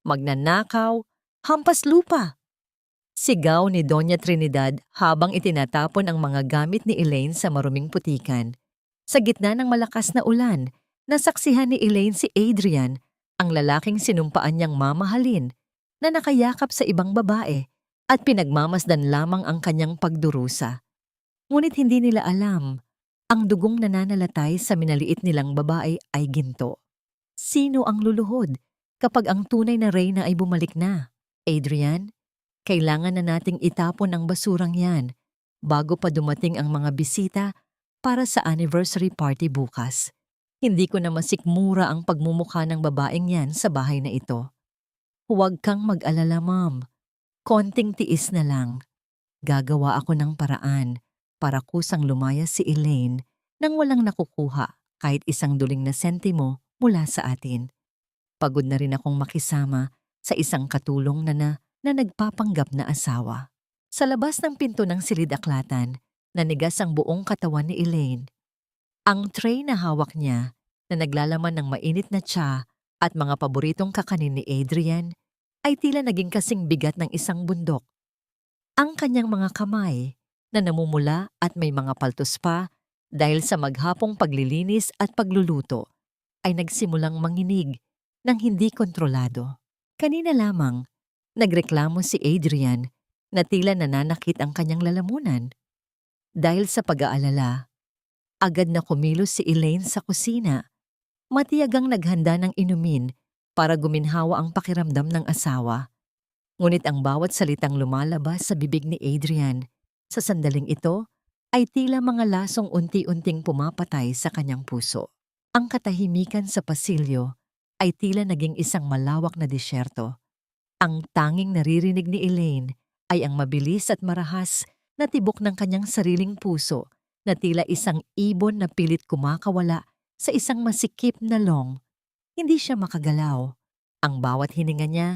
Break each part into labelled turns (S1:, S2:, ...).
S1: magnanakaw, hampas lupa. Sigaw ni Doña Trinidad habang itinatapon ang mga gamit ni Elaine sa maruming putikan. Sa gitna ng malakas na ulan, nasaksihan ni Elaine si Adrian, ang lalaking sinumpaan niyang mamahalin, na nakayakap sa ibang babae at pinagmamasdan lamang ang kanyang pagdurusa. Ngunit hindi nila alam, ang dugong nananalatay sa minaliit nilang babae ay ginto. Sino ang luluhod kapag ang tunay na reyna ay bumalik na? Adrian? Kailangan na nating itapon ang basurang yan bago pa dumating ang mga bisita para sa anniversary party bukas. Hindi ko na masikmura ang pagmumukha ng babaeng yan sa bahay na ito. Huwag kang mag-alala, Ma'am. Konting tiis na lang. Gagawa ako ng paraan para kusang lumaya si Elaine nang walang nakukuha kahit isang duling na sentimo mula sa atin. Pagod na rin akong makisama sa isang katulong na nagpapanggap na asawa. Sa labas ng pinto ng silid-aklatan, nanigas ang buong katawan ni Elaine. Ang tray na hawak niya na naglalaman ng mainit na tsa at mga paboritong kakanin ni Adrian ay tila naging kasing bigat ng isang bundok. Ang kanyang mga kamay na namumula at may mga paltos pa dahil sa maghapong paglilinis at pagluluto ay nagsimulang manginig ng hindi kontrolado. Kanina lamang, nagreklamo si Adrian na tila nananakit ang kanyang lalamunan. Dahil sa pag-aalala, agad na kumilos si Elaine sa kusina. Matiyagang naghanda ng inumin para guminhawa ang pakiramdam ng asawa. Ngunit ang bawat salitang lumalabas sa bibig ni Adrian sa sandaling ito ay tila mga lasong unti-unting pumapatay sa kanyang puso. Ang katahimikan sa pasilyo ay tila naging isang malawak na disyerto. Ang tanging naririnig ni Elaine ay ang mabilis at marahas na tibok ng kanyang sariling puso na tila isang ibon na pilit kumakawala sa isang masikip na long. Hindi siya makagalaw. Ang bawat hininga niya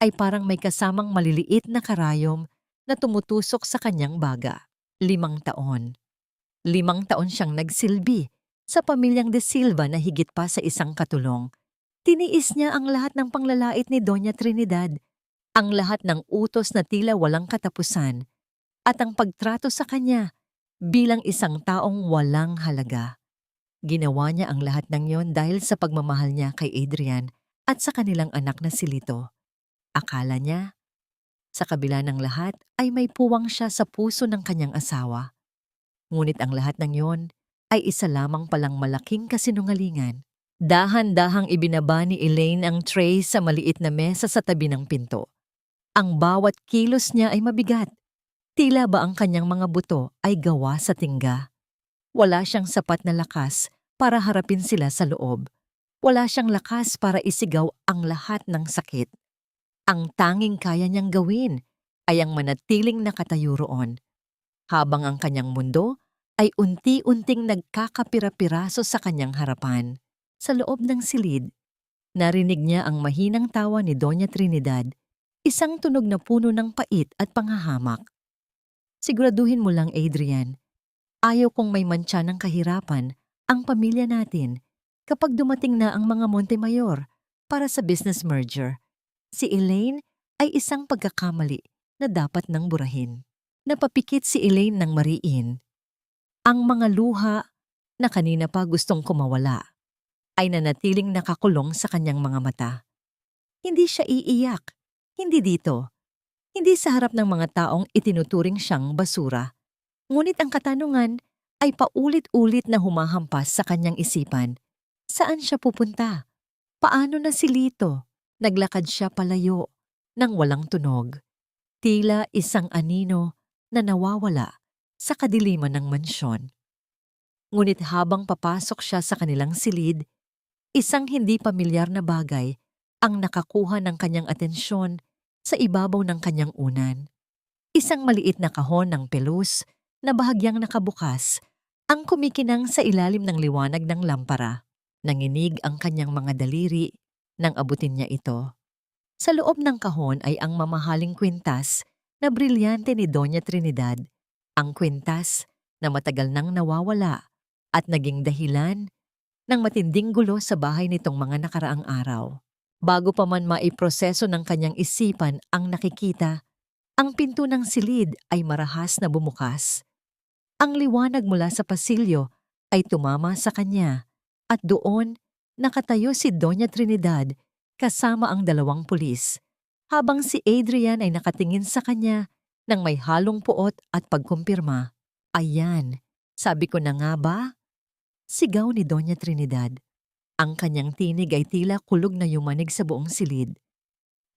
S1: ay parang may kasamang maliliit na karayom na tumutusok sa kanyang baga. 5 taon. 5 taon siyang nagsilbi sa pamilyang De Silva na higit pa sa isang katulong. Tiniis niya ang lahat ng panglalait ni Doña Trinidad, ang lahat ng utos na tila walang katapusan, at ang pagtrato sa kanya bilang isang taong walang halaga. Ginawa niya ang lahat ng yon dahil sa pagmamahal niya kay Adrian at sa kanilang anak na si Lito. Akala niya, sa kabila ng lahat ay may puwang siya sa puso ng kanyang asawa. Ngunit ang lahat ng yon ay isa lamang palang malaking kasinungalingan. Dahan-dahang ibinaba ni Elaine ang tray sa maliit na mesa sa tabi ng pinto. Ang bawat kilos niya ay mabigat. Tila ba ang kanyang mga buto ay gawa sa tingga. Wala siyang sapat na lakas para harapin sila sa loob. Wala siyang lakas para isigaw ang lahat ng sakit. Ang tanging kaya niyang gawin ay ang manatiling nakatayo roon, habang ang kanyang mundo ay unti-unting nagkakapira-piraso sa kanyang harapan. Sa loob ng silid, narinig niya ang mahinang tawa ni Doña Trinidad, isang tunog na puno ng pait at panghahamak. Siguraduhin mo lang, Adrian, ayaw kong may mantsa ng kahirapan ang pamilya natin kapag dumating na ang mga Montemayor para sa business merger. Si Elaine ay isang pagkakamali na dapat nang burahin. Napapikit si Elaine ng mariin. Ang mga luha na kanina pa gustong kumawala ay nanatiling nakakulong sa kanyang mga mata. Hindi siya iiyak, hindi dito, hindi sa harap ng mga taong itinuturing siyang basura. Ngunit ang katanungan ay paulit-ulit na humahampas sa kanyang isipan. Saan siya pupunta? Paano na si Lito? Naglakad siya palayo nang walang tunog. Tila isang anino na nawawala sa kadiliman ng mansyon. Ngunit habang papasok siya sa kanilang silid, isang hindi pamilyar na bagay ang nakakuha ng kanyang atensyon sa ibabaw ng kanyang unan. Isang maliit na kahon ng pelus na bahagyang nakabukas ang kumikinang sa ilalim ng liwanag ng lampara. Nanginig ang kanyang mga daliri nang abutin niya ito. Sa loob ng kahon ay ang mamahaling kwintas na brilyante ni Doña Trinidad, ang kwintas na matagal nang nawawala at naging dahilan ng matinding gulo sa bahay nitong mga nakaraang araw. Bago pa man maiproseso ng kanyang isipan ang nakikita, ang pinto ng silid ay marahas na bumukas. Ang liwanag mula sa pasilyo ay tumama sa kanya at doon nakatayo si Doña Trinidad kasama ang dalawang pulis, habang si Adrian ay nakatingin sa kanya ng may halong puot at pagkumpirma. Ayan, sabi ko na nga ba? Sigaw ni Doña Trinidad. Ang kanyang tinig ay tila kulog na yumanig sa buong silid.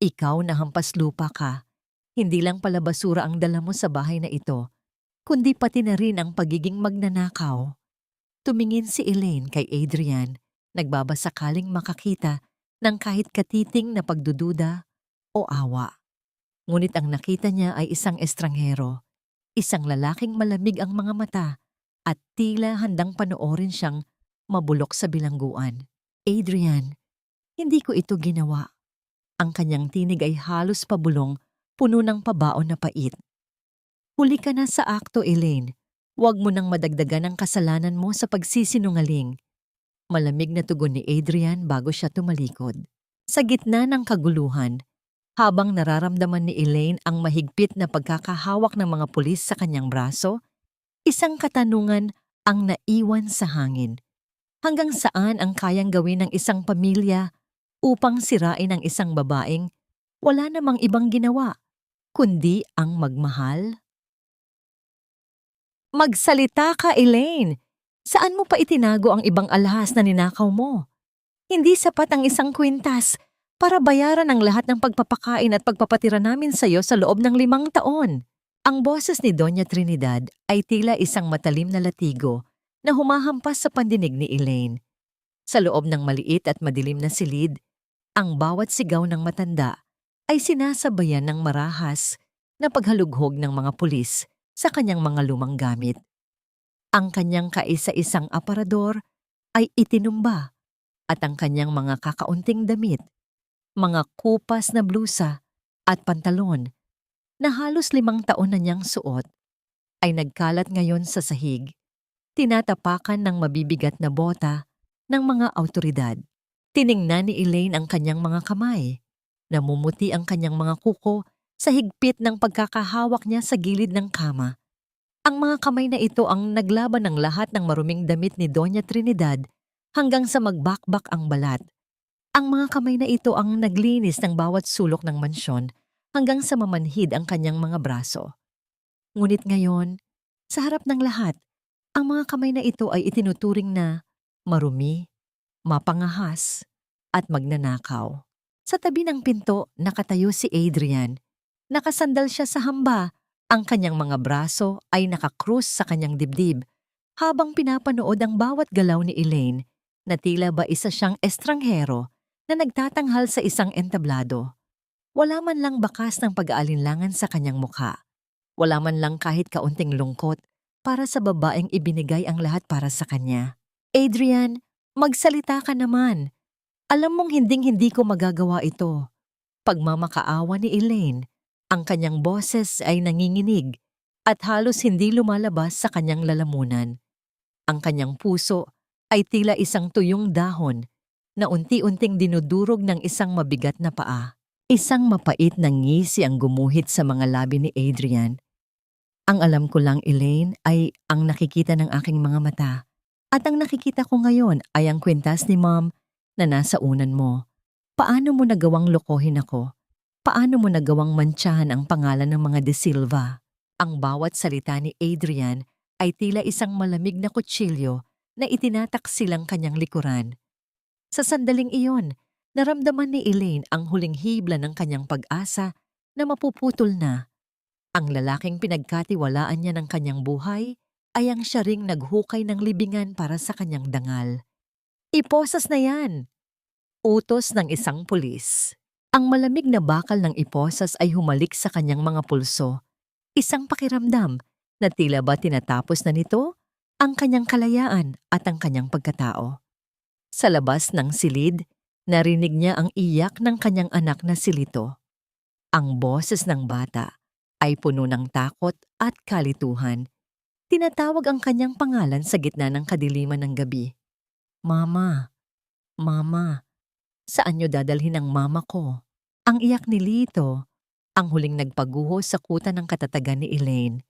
S1: Ikaw na hampas lupa ka. Hindi lang pala basura ang dala mo sa bahay na ito, kundi pati na rin ang pagiging magnanakaw. Tumingin si Elaine kay Adrian, nagbabasakaling makakita ng kahit katiting na pagdududa o awa. Ngunit ang nakita niya ay isang estranghero, isang lalaking malamig ang mga mata at tila handang panoorin siyang mabulok sa bilangguan. Adrian, hindi ko ito ginawa. Ang kanyang tinig ay halos pabulong, puno ng pabaon na pait. Huli ka na sa akto, Elaine. Huwag mo nang madagdagan ang kasalanan mo sa pagsisinungaling. Malamig na tugon ni Adrian bago siya tumalikod. Sa gitna ng kaguluhan, habang nararamdaman ni Elaine ang mahigpit na pagkakahawak ng mga pulis sa kanyang braso, isang katanungan ang naiwan sa hangin. Hanggang saan ang kayang gawin ng isang pamilya upang sirain ang isang babaeng wala namang ibang ginawa, kundi ang magmahal? Magsalita ka, Elaine! Saan mo pa itinago ang ibang alahas na ninakaw mo? Hindi sapat ang isang kwintas para bayaran ang lahat ng pagpapakain at pagpapatira namin sa iyo sa loob ng 5 taon. Ang boses ni Doña Trinidad ay tila isang matalim na latigo na humahampas sa pandinig ni Elaine. Sa loob ng maliit at madilim na silid, ang bawat sigaw ng matanda ay sinasabayan ng marahas na paghalughog ng mga pulis sa kanyang mga lumang gamit. Ang kanyang kaisa-isang aparador ay itinumba at ang kanyang mga kakaunting damit, mga kupas na blusa at pantalon na halos 5 taon na niyang suot, ay nagkalat ngayon sa sahig, tinatapakan ng mabibigat na bota ng mga awtoridad. Tiningnan ni Elaine ang kanyang mga kamay. Namumuti ang kanyang mga kuko sa higpit ng pagkakahawak niya sa gilid ng kama. Ang mga kamay na ito ang naglaban ng lahat ng maruming damit ni Doña Trinidad hanggang sa magbakbak ang balat. Ang mga kamay na ito ang naglinis ng bawat sulok ng mansyon hanggang sa mamanhid ang kanyang mga braso. Ngunit ngayon, sa harap ng lahat, ang mga kamay na ito ay itinuturing na marumi, mapangahas, at magnanakaw. Sa tabi ng pinto, nakatayo si Adrian. Nakasandal siya sa hamba. Ang kanyang mga braso ay nakakrus sa kanyang dibdib habang pinapanood ang bawat galaw ni Elaine na tila ba isa siyang estranghero na nagtatanghal sa isang entablado. Wala man lang bakas ng pag-aalinlangan sa kanyang mukha. Wala man lang kahit kaunting lungkot para sa babaeng ibinigay ang lahat para sa kanya. Adrian, magsalita ka naman. Alam mong hinding-hindi ko magagawa ito. Pagmamakaawa ni Elaine, ang kanyang boses ay nanginginig at halos hindi lumalabas sa kanyang lalamunan. Ang kanyang puso ay tila isang tuyong dahon na unti-unting dinudurog ng isang mabigat na paa. Isang mapait na ngisi ang gumuhit sa mga labi ni Adrian. Ang alam ko lang, Elaine, ay ang nakikita ng aking mga mata. At ang nakikita ko ngayon ay ang kwintas ni Mom na nasa unan mo. Paano mo nagawang lokohin ako? Paano mo nagawang mantsahan ang pangalan ng mga De Silva? Ang bawat salita ni Adrian ay tila isang malamig na kutsilyo na itinatak silang kanyang likuran. Sa sandaling iyon, naramdaman ni Elaine ang huling hibla ng kanyang pag-asa na mapuputol na. Ang lalaking pinagkatiwalaan niya ng kanyang buhay ay ang siya ring naghukay ng libingan para sa kanyang dangal. Iposas na yan! Utos ng isang pulis. Ang malamig na bakal ng iposas ay humalik sa kanyang mga pulso. Isang pakiramdam na tila ba tinatapos na nito ang kanyang kalayaan at ang kanyang pagkatao. Sa labas ng silid, narinig niya ang iyak ng kanyang anak na si Lito. Ang boses ng bata ay puno ng takot at kalituhan. Tinatawag ang kanyang pangalan sa gitna ng kadiliman ng gabi. Mama, Mama. Saan niyo dadalhin ang mama ko? Ang iyak ni Lito, ang huling nagpaguho sa kuta ng katatagan ni Elaine.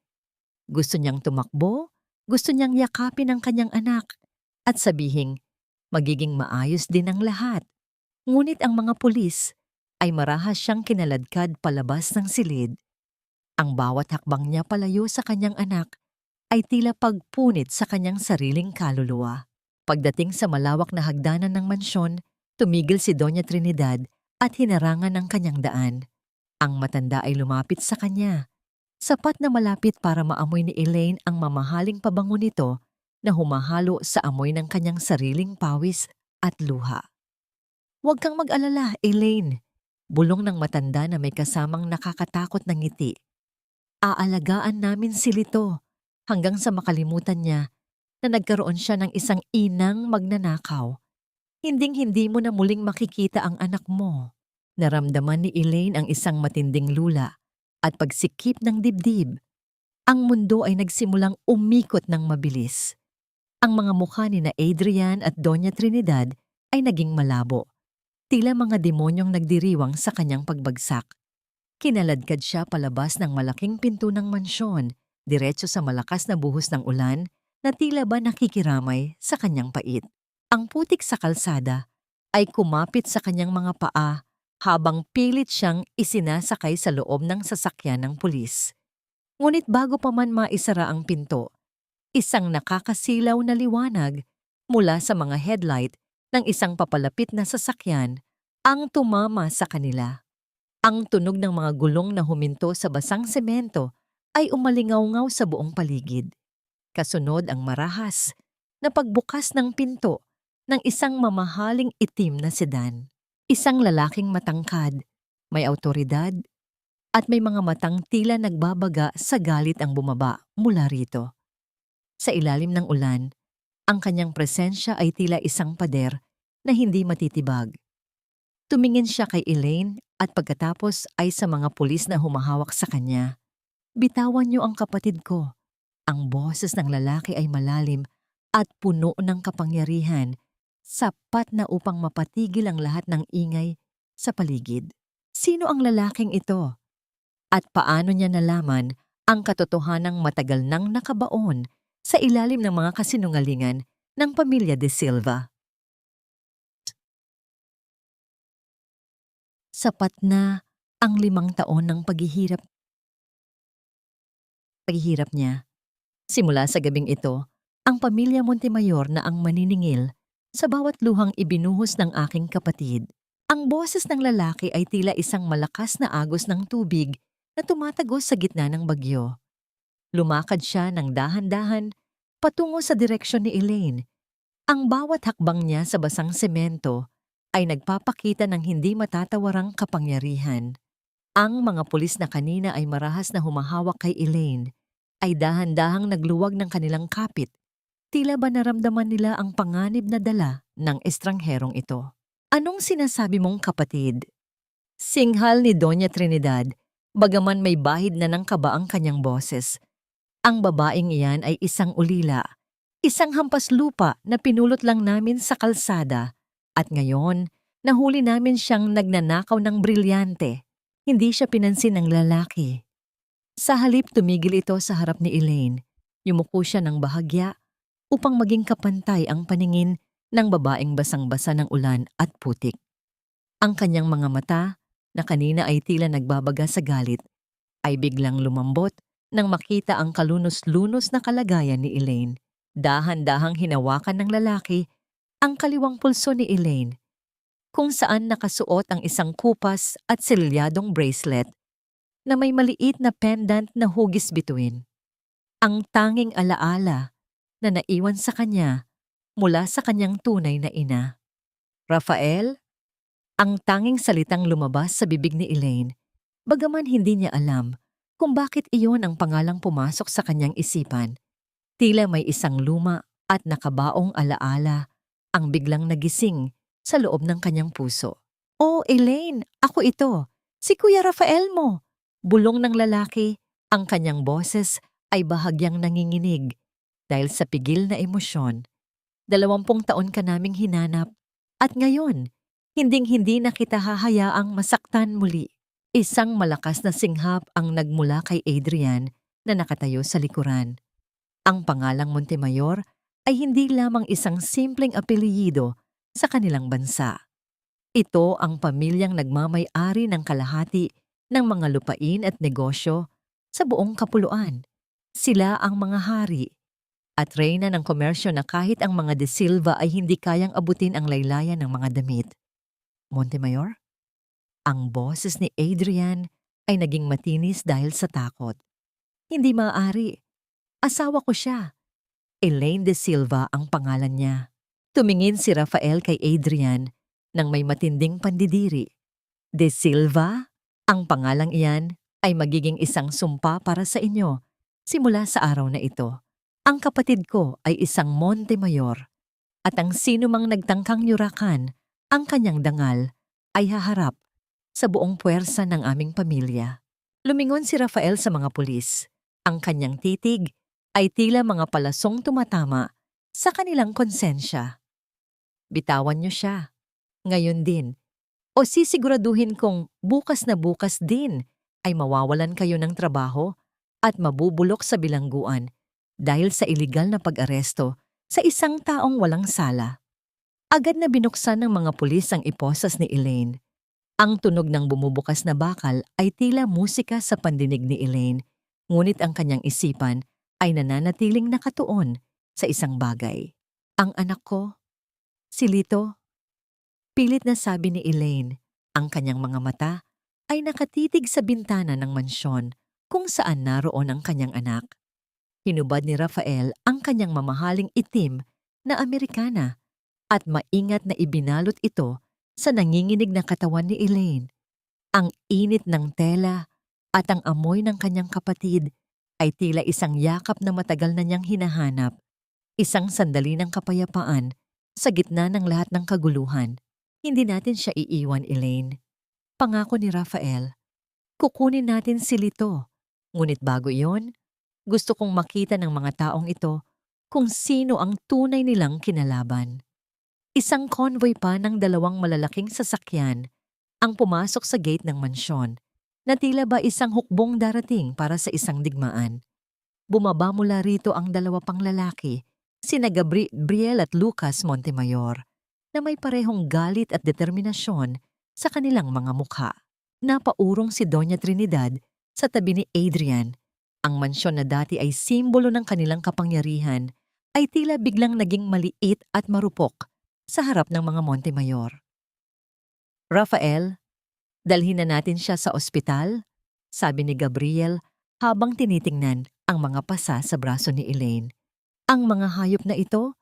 S1: Gusto niyang tumakbo, gusto niyang yakapin ang kanyang anak at sabihing magiging maayos din ang lahat. Ngunit ang mga pulis ay marahas siyang kinaladkad palabas ng silid. Ang bawat hakbang niya palayo sa kanyang anak ay tila pagpunit sa kanyang sariling kaluluwa. Pagdating sa malawak na hagdanan ng mansyon, tumigil si Doña Trinidad at hinarangan ang kanyang daan. Ang matanda ay lumapit sa kanya. Sapat na malapit para maamoy ni Elaine ang mamahaling pabango nito na humahalo sa amoy ng kanyang sariling pawis at luha. "Huwag kang mag-alala, Elaine," bulong ng matanda na may kasamang nakakatakot na ngiti. "Aalagaan namin si Lito," hanggang sa makalimutan niya na nagkaroon siya ng isang inang magnanakaw. Hinding-hindi mo na muling makikita ang anak mo. Naramdaman ni Elaine ang isang matinding lula at pagsikip ng dibdib. Ang mundo ay nagsimulang umikot ng mabilis. Ang mga mukha ni na Adrian at Doña Trinidad ay naging malabo. Tila mga demonyong nagdiriwang sa kanyang pagbagsak. Kinaladkad siya palabas ng malaking pinto ng mansyon, diretso sa malakas na buhos ng ulan na tila ba nakikiramay sa kanyang pait. Ang putik sa kalsada ay kumapit sa kanyang mga paa habang pilit siyang isinasakay sa loob ng sasakyan ng pulis. Ngunit bago pa man maisara ang pinto, isang nakakasilaw na liwanag mula sa mga headlight ng isang papalapit na sasakyan ang tumama sa kanila. Ang tunog ng mga gulong na huminto sa basang semento ay umalingaw-ngaw sa buong paligid. Kasunod ang marahas na pagbukas ng pinto ng isang mamahaling itim na sedan. Isang lalaking matangkad, may awtoridad, at may mga matang tila nagbabaga sa galit ang bumaba mula rito. Sa ilalim ng ulan, ang kanyang presensya ay tila isang pader na hindi matitibag. Tumingin siya kay Elaine at pagkatapos ay sa mga pulis na humahawak sa kanya. "Bitawan niyo ang kapatid ko." Ang boses ng lalaki ay malalim at puno ng kapangyarihan, sapat na upang mapatigil ang lahat ng ingay sa paligid. Sino ang lalaking ito? At paano niya nalaman ang katotohanang matagal nang nakabaon sa ilalim ng mga kasinungalingan ng pamilya de Silva? Sapat na ang 5 taon ng paghihirap niya. Simula sa gabing ito, ang pamilya Montemayor na ang maniningil sa bawat luhang ibinuhos ng aking kapatid. Ang boses ng lalaki ay tila isang malakas na agos ng tubig na tumatagos sa gitna ng bagyo. Lumakad siya ng dahan-dahan patungo sa direksyon ni Elaine. Ang bawat hakbang niya sa basang semento ay nagpapakita ng hindi matatawarang kapangyarihan. Ang mga pulis na kanina ay marahas na humahawak kay Elaine ay dahan-dahang nagluwag ng kanilang kapit. Tila ba naramdaman nila ang panganib na dala ng estrangherong ito? "Anong sinasabi mong kapatid?" Singhal ni Doña Trinidad, bagaman may bahid na ng kaba ang kanyang boses. Ang babaeng iyan ay isang ulila, isang hampas lupa na pinulot lang namin sa kalsada. At ngayon, nahuli namin siyang nagnanakaw ng brilyante. Hindi siya pinansin ng lalaki. Sa halip tumigil ito sa harap ni Elaine. Yumuko siya ng bahagya upang maging kapantay ang paningin ng babaeng basang-basa ng ulan at putik. Ang kanyang mga mata, na kanina ay tila nagbabaga sa galit, ay biglang lumambot nang makita ang kalunos-lunos na kalagayan ni Elaine. Dahan-dahang hinawakan ng lalaki ang kaliwang pulso ni Elaine, kung saan nakasuot ang isang kupas at selyadong bracelet na may maliit na pendant na hugis bituin. Ang tanging alaala na naiwan sa kanya mula sa kanyang tunay na ina. "Rafael?" Ang tanging salitang lumabas sa bibig ni Elaine, bagaman hindi niya alam kung bakit iyon ang pangalang pumasok sa kanyang isipan. Tila may isang luma at nakabaong alaala ang biglang nagising sa loob ng kanyang puso. "Oh, Elaine, ako ito, si Kuya Rafael mo." Bulong ng lalaki, ang kanyang boses ay bahagyang nanginginig dahil sa pigil na emosyon. 20 taon ka naming hinanap at ngayon, Hinding-hindi na kita hahayaang masaktan muli. Isang malakas na singhap ang nagmula kay Adrian na nakatayo sa likuran. Ang pangalang Montemayor ay hindi lamang isang simpleng apelyido sa kanilang bansa. Ito ang pamilyang nagmamay-ari ng kalahati ng mga lupain at negosyo sa buong kapuluan. Sila ang mga hari at reyna ng komersyo na kahit ang mga De Silva ay hindi kayang abutin ang laylayan ng mga damit. Montemayor? Ang boses ni Adrian ay naging matinis dahil sa takot. Hindi maaari. Asawa ko siya. Elaine De Silva ang pangalan niya. Tumingin si Rafael kay Adrian nang may matinding pandidiri. De Silva? Ang pangalang iyan ay magiging isang sumpa para sa inyo simula sa araw na ito. Ang kapatid ko ay isang Montemayor at ang sino mang nagtangkang yurakan ang kanyang dangal ay haharap sa buong puwersa ng aming pamilya. Lumingon si Rafael sa mga pulis. Ang kanyang titig ay tila mga palasong tumatama sa kanilang konsensya. Bitawan niyo siya. Ngayon din. O sisiguraduhin kong bukas na bukas din ay mawawalan kayo ng trabaho at mabubulok sa bilangguan dahil sa iligal na pag-aresto sa isang taong walang sala. Agad na binuksan ng mga pulis ang iposas ni Elaine. Ang tunog ng bumubukas na bakal ay tila musika sa pandinig ni Elaine, ngunit ang kanyang isipan ay nananatiling nakatuon sa isang bagay. Ang anak ko, si Lito. Pilit na sabi ni Elaine, ang kanyang mga mata ay nakatitig sa bintana ng mansyon kung saan naroon ang kanyang anak. Hinubad ni Rafael ang kanyang mamahaling itim na Amerikana at maingat na ibinalot ito sa nanginginig na katawan ni Elaine. Ang init ng tela at ang amoy ng kanyang kapatid ay tila isang yakap na matagal na niyang hinahanap, isang sandali ng kapayapaan sa gitna ng lahat ng kaguluhan. Hindi natin siya iiwan, Elaine. Pangako ni Rafael. Kukunin natin si Lito. Ngunit bago iyon, gusto kong makita ng mga taong ito kung sino ang tunay nilang kinalaban. Isang convoy pa ng 2 malalaking sasakyan ang pumasok sa gate ng mansyon na tila ba isang hukbong darating para sa isang digmaan. Bumaba mula rito ang 2 pang lalaki, sina Gabriel at Lucas Montemayor, na may parehong galit at determinasyon sa kanilang mga mukha. Napaurong si Doña Trinidad sa tabi ni Adrian. Ang mansyon na dati ay simbolo ng kanilang kapangyarihan ay tila biglang naging maliit at marupok sa harap ng mga Montemayor. Rafael, dalhin na natin siya sa ospital, sabi ni Gabriel habang tinitingnan ang mga pasa sa braso ni Elaine. Ang mga hayop na ito,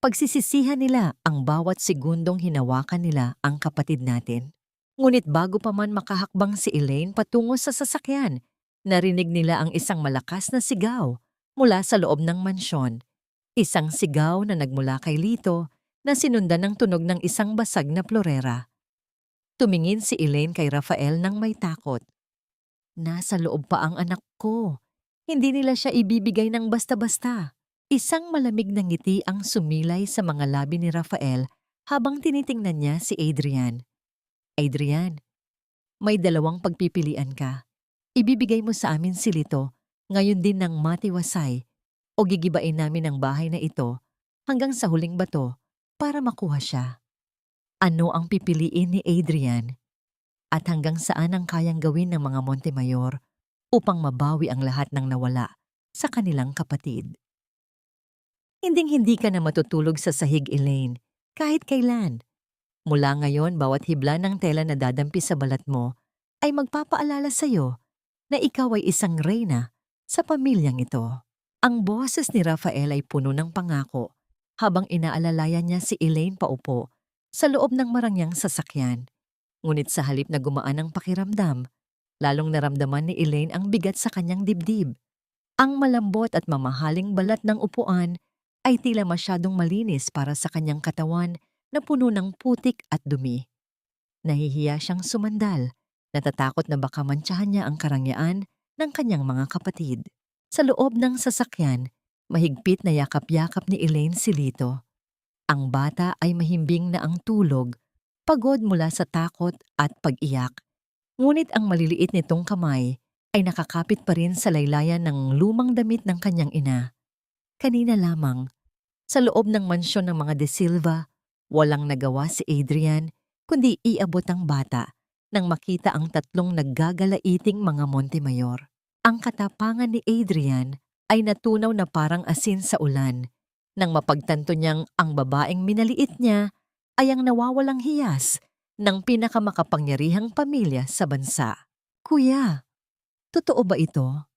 S1: pagsisisihan nila ang bawat segundong hinawakan nila ang kapatid natin. Ngunit bago pa man makahakbang si Elaine patungo sa sasakyan, narinig nila ang isang malakas na sigaw mula sa loob ng mansyon. Isang sigaw na nagmula kay Lito na sinundan ng tunog ng isang basag na plorera. Tumingin si Elaine kay Rafael nang may takot. Nasa loob pa ang anak ko. Hindi nila siya ibibigay ng basta-basta. Isang malamig na ngiti ang sumilay sa mga labi ni Rafael habang tinitingnan niya si Adrian. Adrian, may 2 pagpipilian ka. Ibibigay mo sa amin si Lito ngayon din ng matiwasay o gigibain namin ang bahay na ito hanggang sa huling bato para makuha siya. Ano ang pipiliin ni Adrian? At hanggang saan ang kayang gawin ng mga Montemayor upang mabawi ang lahat ng nawala sa kanilang kapatid? Hinding-hindi ka na matutulog sa sahig, Elaine, kahit kailan. Mula ngayon, bawat hibla ng tela na dadampi sa balat mo ay magpapaalala sa iyo na ikaw ay isang reyna sa pamilyang ito. Ang boses ni Rafael ay puno ng pangako habang inaalalayan niya si Elaine paupo sa loob ng marangyang sasakyan. Ngunit sa halip na gumaan ang pakiramdam, lalong naramdaman ni Elaine ang bigat sa kanyang dibdib. Ang malambot at mamahaling balat ng upuan ay tila masyadong malinis para sa kanyang katawan na puno ng putik at dumi. Nahihiya siyang sumandal, natatakot na baka mantsahan niya ang karangyaan ng kanyang mga kapatid. Sa loob ng sasakyan, mahigpit na yakap-yakap ni Elaine si Lito. Ang bata ay mahimbing na ang tulog, Pagod mula sa takot at pag-iyak, ngunit ang maliliit nitong kamay ay nakakapit pa rin sa laylayan ng lumang damit ng kanyang ina. Kanina lamang, sa loob ng mansyon ng mga De Silva, walang nagawa si Adrian kundi iabot ang bata nang makita ang tatlong naggagalaiting mga Montemayor. Ang katapangan ni Adrian ay natunaw na parang asin sa ulan nang mapagtanto niyang ang babaeng minaliit niya ay ang nawawalang hiyas ng pinakamakapangyarihang pamilya sa bansa. Kuya, totoo ba ito?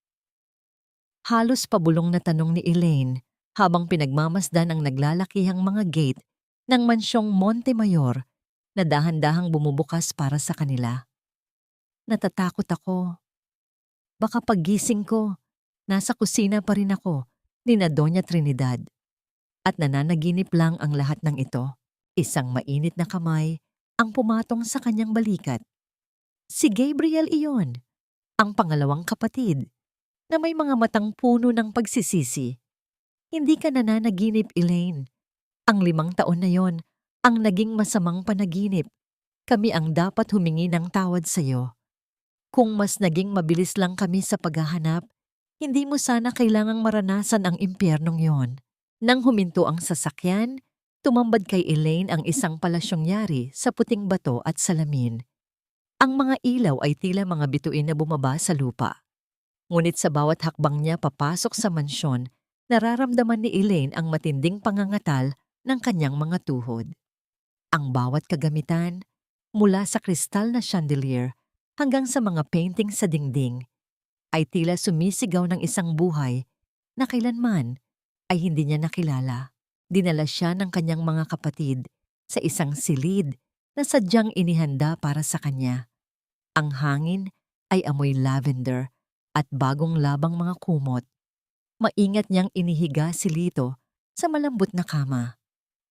S1: Halos pabulong na tanong ni Elaine habang pinagmamasdan ang naglalakihang mga gate ng mansyong Montemayor na dahan-dahang bumubukas para sa kanila. Natatakot ako. Baka paggising ko, nasa kusina pa rin ako ni na Doña Trinidad. At nananaginip lang ang lahat ng ito. Isang mainit na kamay ang pumatong sa kanyang balikat. Si Gabriel iyon, ang pangalawang kapatid, na may mga matang puno ng pagsisisi. Hindi ka nananaginip, Elaine. Ang 5 taon na yon, ang naging masamang panaginip. Kami ang dapat humingi ng tawad sa iyo. Kung mas naging mabilis lang kami sa paghahanap, hindi mo sana kailangang maranasan ang impyernong yon. Nang huminto ang sasakyan, tumambad kay Elaine ang isang palasyong yari sa puting bato at salamin. Ang mga ilaw ay tila mga bituin na bumaba sa lupa. Ngunit sa bawat hakbang niya papasok sa mansyon, nararamdaman ni Elaine ang matinding pangangatal ng kanyang mga tuhod. Ang bawat kagamitan, mula sa kristal na chandelier hanggang sa mga painting sa dingding, ay tila sumisigaw ng isang buhay na kailanman ay hindi niya nakilala. Dinala siya ng kanyang mga kapatid sa isang silid na sadyang inihanda para sa kanya. Ang hangin ay amoy lavender at bagong labang mga kumot. Maingat niyang inihiga si Lito sa malambot na kama.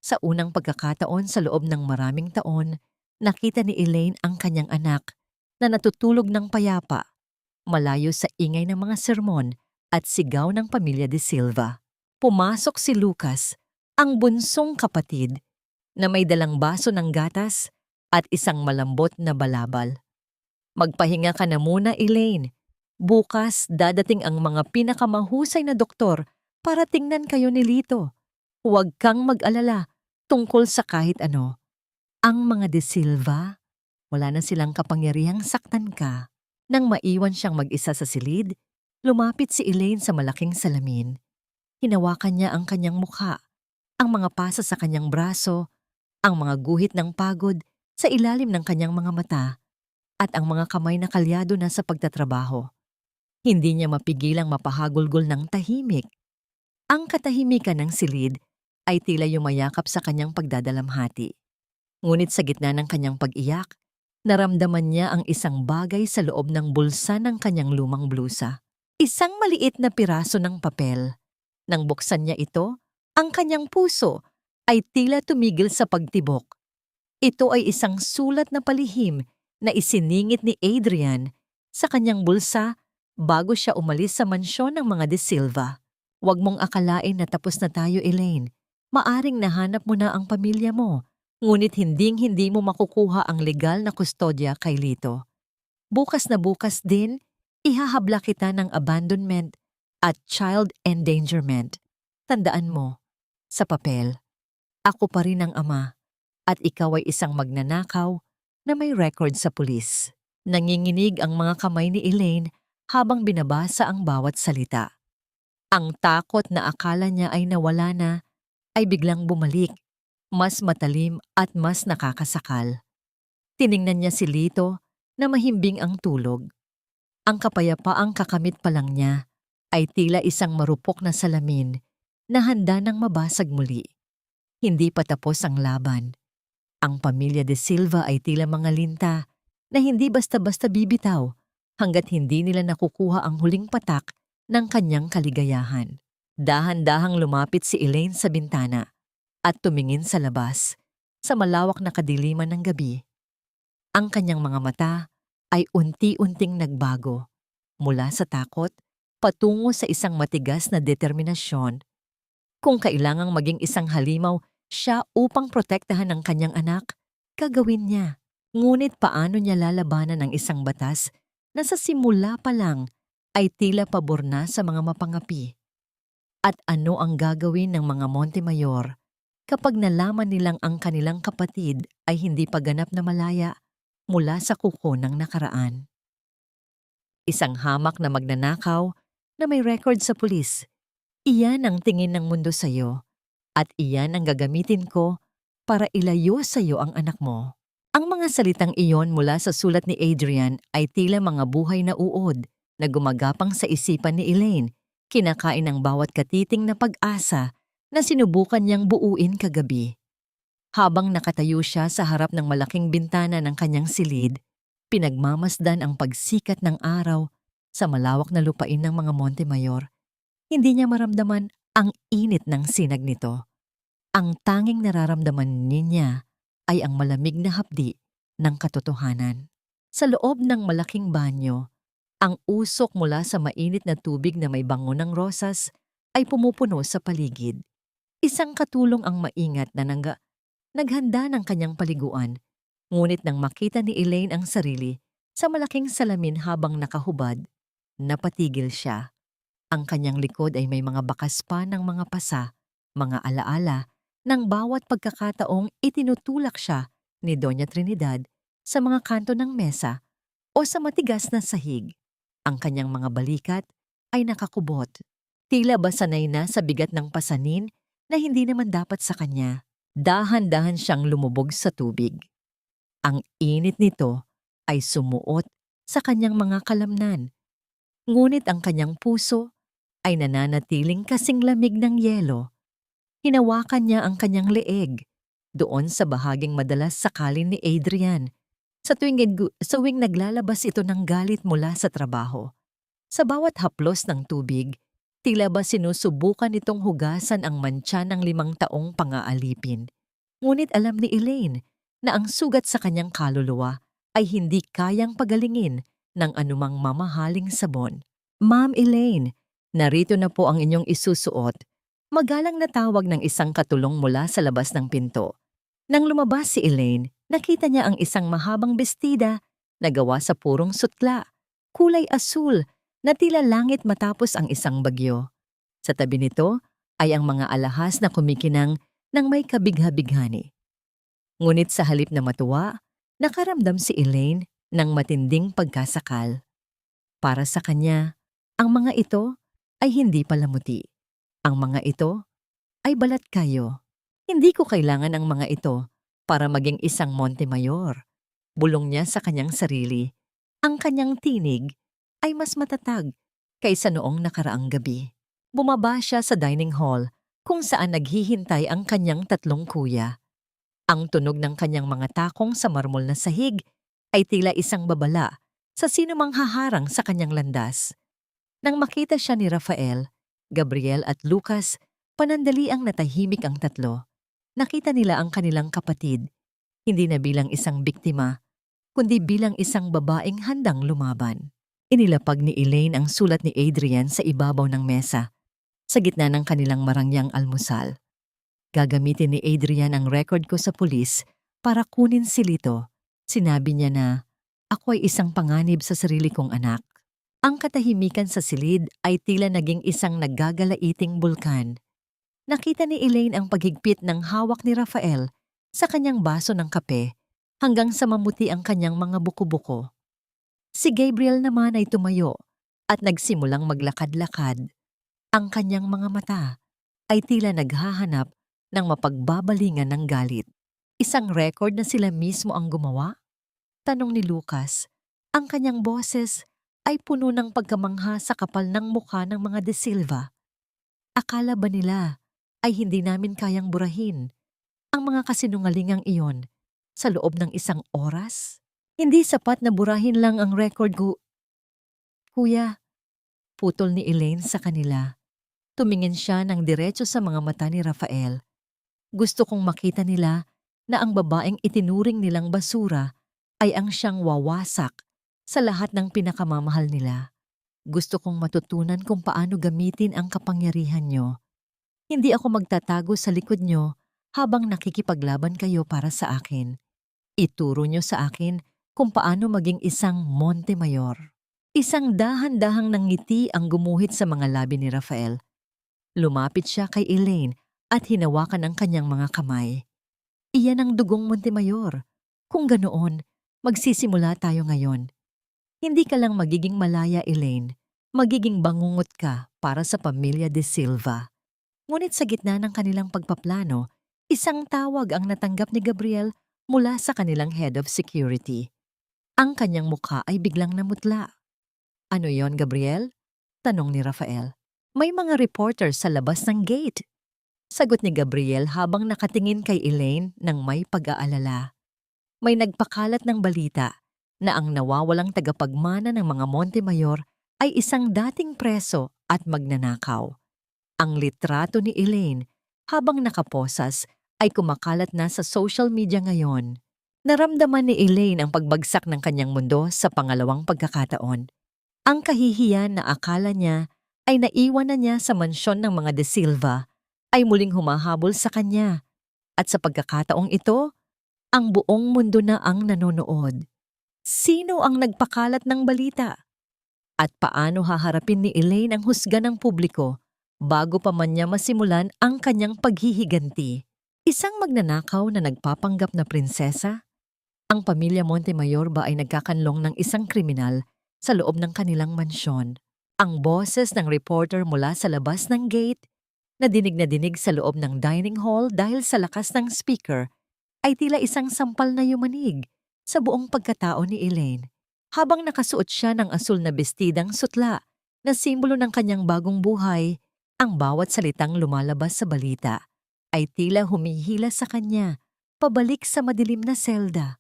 S1: Sa unang pagkakataon sa loob ng maraming taon, nakita ni Elaine ang kanyang anak na natutulog ng payapa, malayo sa ingay ng mga sermon at sigaw ng pamilya De Silva. Pumasok si Lucas, ang bunsong kapatid, na may dalang baso ng gatas at isang malambot na balabal. Magpahinga ka na muna, Elaine. Bukas dadating ang mga pinakamahusay na doktor para tingnan kayo ni Lito. Huwag kang mag-alala tungkol sa kahit ano. Ang mga De Silva, wala na silang kapangyarihang saktan ka. Nang maiwan siyang mag-isa sa silid, lumapit si Elaine sa malaking salamin. Hinawakan niya ang kanyang mukha, ang mga pasa sa kanyang braso, ang mga guhit ng pagod sa ilalim ng kanyang mga mata, at ang mga kamay na kalyado na sa pagtatrabaho. Hindi niya mapigilang mapahagulgol ng tahimik. Ang katahimikan ng silid ay tila yumayakap sa kanyang pagdadalamhati. Ngunit sa gitna ng kanyang pag-iyak, naramdaman niya ang isang bagay sa loob ng bulsa ng kanyang lumang blusa. Isang maliit na piraso ng papel. Nang buksan niya ito, ang kanyang puso ay tila tumigil sa pagtibok. Ito ay isang sulat na palihim na isiningit ni Adrian sa kanyang bulsa bago siya umalis sa mansyon ng mga De Silva. Huwag mong akalain na tapos na tayo, Elaine. Maaring nahanap mo na ang pamilya mo, ngunit hinding-hindi mo makukuha ang legal na kustodya kay Lito. Bukas na bukas din, ihahabla kita ng abandonment at child endangerment. Tandaan mo, sa papel, ako pa rin ang ama at ikaw ay isang magnanakaw na may record sa pulis. Nanginginig ang mga kamay ni Elaine habang binabasa ang bawat salita. Ang takot na akala niya ay nawala na ay biglang bumalik, mas matalim at mas nakakasakal. Tiningnan niya si Lito na mahimbing ang tulog. Ang kapayapaang kakamit pa lang niya ay tila isang marupok na salamin na handa nang mabasag muli. Hindi pa tapos ang laban. Ang pamilya De Silva ay tila mga linta na hindi basta-basta bibitaw hanggat hindi nila nakukuha ang huling patak ng kanyang kaligayahan. Dahan-dahang lumapit si Elaine sa bintana at tumingin sa labas, sa malawak na kadiliman ng gabi. Ang kanyang mga mata ay unti-unting nagbago, mula sa takot patungo sa isang matigas na determinasyon. Kung kailangang maging isang halimaw siya upang protektahan ang kanyang anak, gagawin niya. Ngunit paano niya lalabanan ang isang batas na sa simula pa lang ay tila pabor na sa mga mapangapi? At ano ang gagawin ng mga Montemayor kapag nalaman nilang ang kanilang kapatid ay hindi pa ganap na malaya mula sa kuko ng nakaraan? Isang hamak na magnanakaw na may record sa pulis. Iyan ang tingin ng mundo sa'yo at iyan ang gagamitin ko para ilayo sa'yo ang anak mo. Ang mga salitang iyon mula sa sulat ni Adrian ay tila mga buhay na uod na gumagapang sa isipan ni Elaine, kinakain ng bawat katiting na pag-asa na sinubukan niyang buuin kagabi. Habang nakatayo siya sa harap ng malaking bintana ng kanyang silid, pinagmamasdan ang pagsikat ng araw sa malawak na lupain ng mga Montemayor. Hindi niya maramdaman ang init ng sinag nito. Ang tanging nararamdaman niya ay ang malamig na hapdi ng katotohanan. Sa loob ng malaking banyo, ang usok mula sa mainit na tubig na may bango ng rosas ay pumupuno sa paligid. Isang katulong ang maingat na naghanda ng kanyang paliguan, ngunit nang makita ni Elaine ang sarili sa malaking salamin habang nakahubad, napatigil siya. Ang kanyang likod ay may mga bakas pa ng mga pasa, mga alaala, ng bawat pagkakataong itinutulak siya ni Doña Trinidad sa mga kanto ng mesa o sa matigas na sahig. Ang kanyang mga balikat ay nakakubot. Tila ba sanay na sa bigat ng pasanin na hindi naman dapat sa kanya. Dahan-dahan siyang lumubog sa tubig. Ang init nito ay sumuot sa kanyang mga kalamnan. Ngunit ang kanyang puso ay nananatiling kasing lamig ng yelo. Hinawakan niya ang kanyang leeg doon sa bahaging madalas sakalin ni Adrian sa tuwing naglalabas ito ng galit mula sa trabaho. Sa bawat haplos ng tubig, tila ba sinusubukan itong hugasan ang mantsa ng 5 taong pang-aalipin. Ngunit alam ni Elaine na ang sugat sa kanyang kaluluwa ay hindi kayang pagalingin ng anumang mamahaling sabon. Ma'am Elaine, narito na po ang inyong isusuot. Magalang na tawag ng isang katulong mula sa labas ng pinto. Nang lumabas si Elaine, nakita niya ang isang mahabang bestida na gawa sa purong sutla, kulay asul, na tila langit matapos ang isang bagyo. Sa tabi nito ay ang mga alahas na kumikinang ng may kabigha-bighani. Ngunit sa halip na matuwa, nakaramdam si Elaine ng matinding pagkasakal. Para sa kanya, ang mga ito ay hindi palamuti. Ang mga ito ay balat kayo. Hindi ko kailangan ang mga ito para maging isang Montemayor. Bulong niya sa kanyang sarili. Ang kanyang tinig ay mas matatag kaysa noong nakaraang gabi. Bumaba siya sa dining hall kung saan naghihintay ang kanyang 3 kuya. Ang tunog ng kanyang mga takong sa marmol na sahig ay tila isang babala sa sinumang haharang sa kanyang landas. Nang makita siya ni Rafael, Gabriel at Lucas, panandali ang natahimik ang 3. Nakita nila ang kanilang kapatid, hindi na bilang isang biktima, kundi bilang isang babaeng handang lumaban. Inilapag ni Elaine ang sulat ni Adrian sa ibabaw ng mesa, sa gitna ng kanilang marangyang almusal. Gagamitin ni Adrian ang record ko sa pulis para kunin si Lito. Sinabi niya na, ako ay isang panganib sa sarili kong anak. Ang katahimikan sa silid ay tila naging isang naggagalaiting bulkan. Nakita ni Elaine ang paghigpit ng hawak ni Rafael sa kanyang baso ng kape hanggang sa mamuti ang kanyang mga buko-buko. Si Gabriel naman ay tumayo at nagsimulang maglakad-lakad. Ang kanyang mga mata ay tila naghahanap ng mapagbabalingan ng galit. Isang record na sila mismo ang gumawa? Tanong ni Lucas. Ang kanyang boses ay puno ng pagkamangha sa kapal ng mukha ng mga De Silva. Akala ba nila ay hindi namin kayang burahin ang mga kasinungalingang iyon sa loob ng 1 oras? Hindi sapat na burahin lang ang record ko. Kuya, putol ni Elaine sa kanila. Tumingin siya ng diretso sa mga mata ni Rafael. Gusto kong makita nila na ang babaeng itinuring nilang basura ay ang siyang wawasak sa lahat ng pinakamamahal nila. Gusto kong matutunan kung paano gamitin ang kapangyarihan niyo. Hindi ako magtatago sa likod niyo habang nakikipaglaban kayo para sa akin. Ituro niyo sa akin kung paano maging isang Montemayor. Isang dahan-dahang nangiti ang gumuhit sa mga labi ni Rafael. Lumapit siya kay Elaine at hinawakan ang kanyang mga kamay. Iyan ang dugong Montemayor. Kung ganoon, magsisimula tayo ngayon. Hindi ka lang magiging malaya, Elaine. Magiging bangungot ka para sa pamilya de Silva. Ngunit sa gitna ng kanilang pagpaplano, isang tawag ang natanggap ni Gabriel mula sa kanilang head of security. Ang kanyang mukha ay biglang namutla. Ano yon, Gabriel? Tanong ni Rafael. May mga reporter sa labas ng gate. Sagot ni Gabriel habang nakatingin kay Elaine ng may pag-aalala. May nagpakalat ng balita na ang nawawalang tagapagmana ng mga Montemayor ay isang dating preso at magnanakaw. Ang litrato ni Elaine habang nakaposas ay kumakalat na sa social media ngayon. Naramdaman ni Elaine ang pagbagsak ng kanyang mundo sa pangalawang pagkakataon. Ang kahihiyan na akala niya ay naiwan na niya sa mansyon ng mga de Silva ay muling humahabol sa kanya. At sa pagkakataong ito, ang buong mundo na ang nanonood. Sino ang nagpakalat ng balita? At paano haharapin ni Elaine ang husga ng publiko bago pa man niya masimulan ang kanyang paghihiganti? Isang magnanakaw na nagpapanggap na prinsesa? Ang pamilya Montemayor ba ay nagkakanlong ng isang kriminal sa loob ng kanilang mansyon? Ang boses ng reporter mula sa labas ng gate na dinig sa loob ng dining hall dahil sa lakas ng speaker ay tila isang sampal na yumanig sa buong pagkatao ni Elaine. Habang nakasuot siya ng asul na bestidang sutla na simbolo ng kanyang bagong buhay, ang bawat salitang lumalabas sa balita ay tila humihila sa kanya pabalik sa madilim na selda.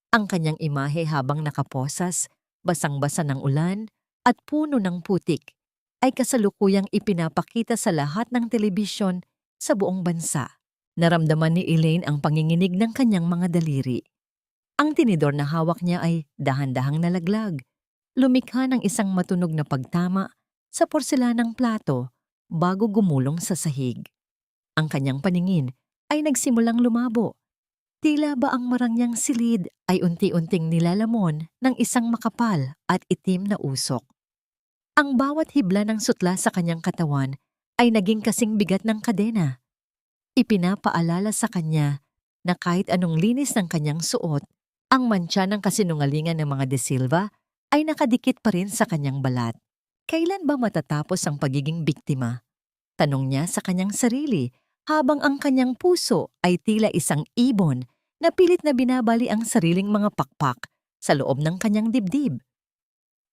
S1: Ang kanyang imahe habang nakaposas, basang-basa ng ulan at puno ng putik ay kasalukuyang ipinapakita sa lahat ng telebisyon sa buong bansa. Naramdaman ni Elaine ang panginginig ng kanyang mga daliri. Ang tinidor na hawak niya ay dahan-dahang nalaglag. Lumikha ng isang matunog na pagtama sa porselanang plato bago gumulong sa sahig. Ang kanyang paningin ay nagsimulang lumabo. Tila ba ang marangyang silid ay unti-unting nilalamon ng isang makapal at itim na usok. Ang bawat hibla ng sutla sa kanyang katawan ay naging kasing bigat ng kadena. Ipinapaalala sa kanya na kahit anong linis ng kanyang suot, ang mantsa ng kasinungalingan ng mga de Silva ay nakadikit pa rin sa kanyang balat. Kailan ba matatapos ang pagiging biktima? Tanong niya sa kanyang sarili habang ang kanyang puso ay tila isang ibon na pilit na binabali ang sariling mga pakpak sa loob ng kanyang dibdib.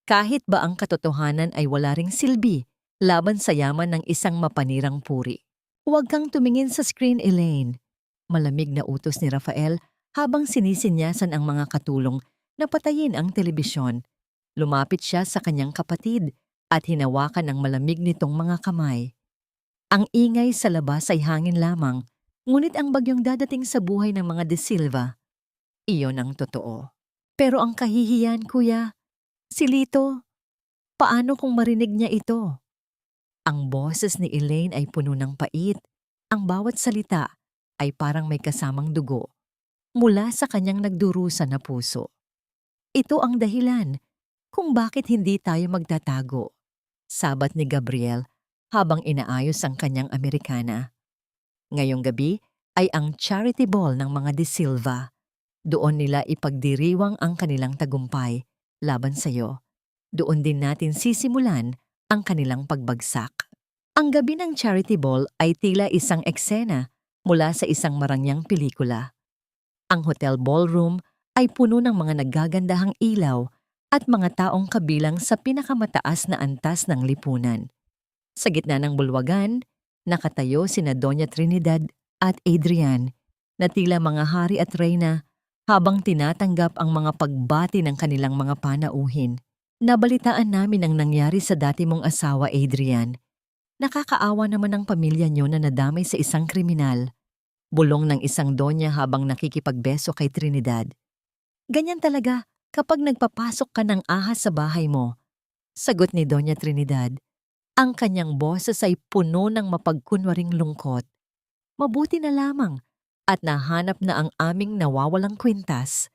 S1: Kahit ba ang katotohanan ay wala ring silbi laban sa yaman ng isang mapanirang puri. Huwag kang tumingin sa screen, Elaine. Malamig na utos ni Rafael habang sinisinyasan ang mga katulong na patayin ang telebisyon. Lumapit siya sa kanyang kapatid at hinawakan ang malamig nitong mga kamay. Ang ingay sa labas ay hangin lamang, ngunit ang bagyong dadating sa buhay ng mga de Silva, iyon ang totoo. Pero ang kahihiyan, kuya, si Lito, paano kung marinig niya ito? Ang boses ni Elaine ay puno ng pait. Ang bawat salita ay parang may kasamang dugo mula sa kanyang nagdurusa na puso. Ito ang dahilan kung bakit hindi tayo magtatago, sabat ni Gabriel habang inaayos ang kanyang Amerikana. Ngayong gabi ay ang charity ball ng mga de Silva. Doon nila ipagdiriwang ang kanilang tagumpay laban sa iyo. Doon din natin sisimulan ang kanilang pagbagsak. Ang gabi ng charity ball ay tila isang eksena mula sa isang marangyang pelikula. Ang hotel ballroom ay puno ng mga naggagandahang ilaw at mga taong kabilang sa pinakamataas na antas ng lipunan. Sa gitna ng bulwagan, nakatayo sina Doña Trinidad at Adrian na tila mga hari at reyna habang tinatanggap ang mga pagbati ng kanilang mga panauhin. Nabalitaan namin ang nangyari sa dati mong asawa, Adrian. Nakakaawa naman ang pamilya niyo na nadamay sa isang kriminal. Bulong ng isang donya habang nakikipagbeso kay Trinidad. Ganyan talaga kapag nagpapasok ka ng ahas sa bahay mo, sagot ni Doña Trinidad. Ang kanyang boses ay puno ng mapagkunwaring lungkot. Mabuti na lamang at nahanap na ang aming nawawalang kwintas.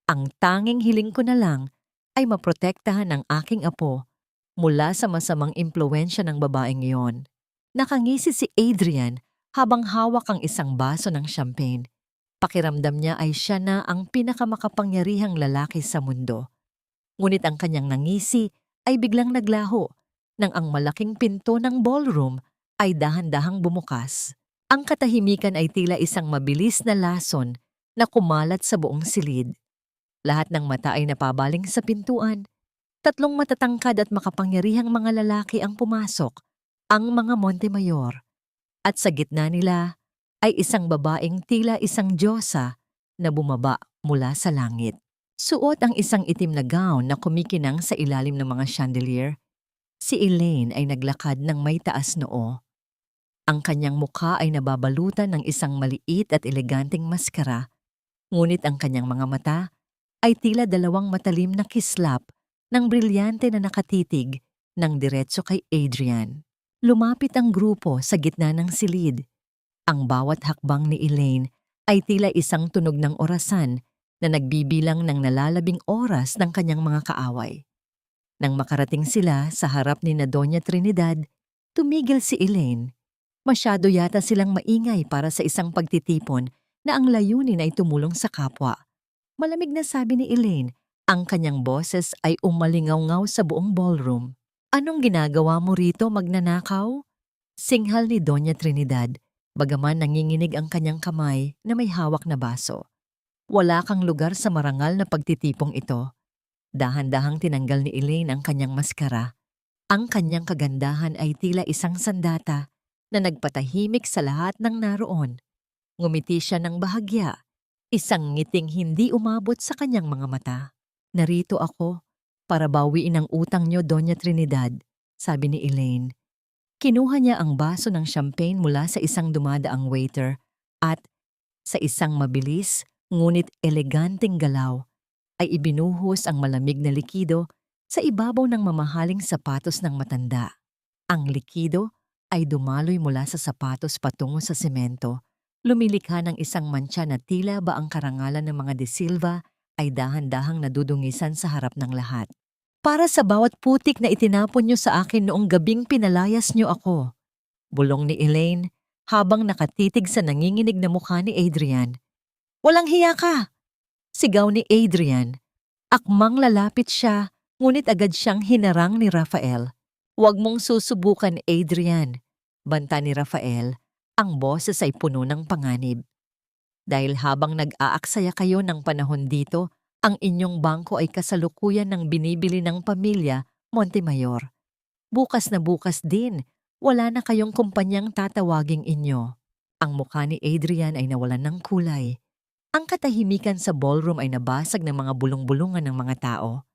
S1: Ang tanging hiling ko na lang ay maprotektahan ang aking apo mula sa masamang impluensya ng babaeng iyon. Nakangisi si Adrian habang hawak ang isang baso ng champagne. Pakiramdam niya ay siya na ang pinakamakapangyarihang lalaki sa mundo. Ngunit ang kanyang nangisi ay biglang naglaho nang ang malaking pinto ng ballroom ay dahan-dahang bumukas. Ang katahimikan ay tila isang mabilis na lason na kumalat sa buong silid. Lahat ng mata ay napabaling sa pintuan. Tatlong matatangkad at makapangyarihang mga lalaki ang pumasok, ang mga Montemayor. At sa gitna nila ay isang babaeng tila isang diyosa na bumaba mula sa langit. Suot ang isang itim na gown na kumikinang sa ilalim ng mga chandelier. Si Elaine ay naglakad ng may taas noo. Ang kanyang mukha ay nababalutan ng isang maliit at eleganteng maskara, ngunit ang kanyang mga mata ay tila dalawang matalim na kislap ng brilyante na nakatitig ng diretso kay Adrian. Lumapit ang grupo sa gitna ng silid. Ang bawat hakbang ni Elaine ay tila isang tunog ng orasan na nagbibilang ng nalalabing oras ng kanyang mga kaaway. Nang makarating sila sa harap ni na Doña Trinidad, tumigil si Elaine. Masyado yata silang maingay para sa isang pagtitipon na ang layunin ay tumulong sa kapwa. Malamig na sabi ni Elaine, ang kanyang boses ay umalingaw-ngaw sa buong ballroom. Anong ginagawa mo rito, magnanakaw? Singhal ni Doña Trinidad, bagaman nanginginig ang kanyang kamay na may hawak na baso. Wala kang lugar sa marangal na pagtitipong ito. Dahan-dahang tinanggal ni Elaine ang kanyang maskara. Ang kanyang kagandahan ay tila isang sandata na nagpatahimik sa lahat ng naroon. Ngumiti siya ng bahagya, isang ngiting hindi umabot sa kanyang mga mata. Narito ako para bawiin ang utang niyo, Doña Trinidad, sabi ni Elaine. Kinuha niya ang baso ng champagne mula sa isang dumadaang waiter at sa isang mabilis ngunit eleganteng galaw ay ibinuhos ang malamig na likido sa ibabaw ng mamahaling sapatos ng matanda. Ang likido ay dumaloy mula sa sapatos patungo sa semento, lumilikha ng isang mantsa na tila ba ang karangalan ng mga De Silva ay dahan-dahang nadudungisan sa harap ng lahat. Para sa bawat putik na itinapon niyo sa akin noong gabing pinalayas niyo ako, bulong ni Elaine habang nakatitig sa nanginginig na mukha ni Adrian. Walang hiya ka! Sigaw ni Adrian. Akmang lalapit siya, ngunit agad siyang hinarang ni Rafael. Huwag mong susubukan, Adrian. Banta ni Rafael, ang boses ay puno ng panganib. Dahil habang nag-aaksaya kayo ng panahon dito, ang inyong bangko ay kasalukuyan ng binibili ng pamilya Montemayor. Bukas na bukas din, wala na kayong kumpanyang tatawaging inyo. Ang mukha ni Adrian ay nawalan ng kulay. Ang katahimikan sa ballroom ay nabasag ng mga bulong-bulungan ng mga tao.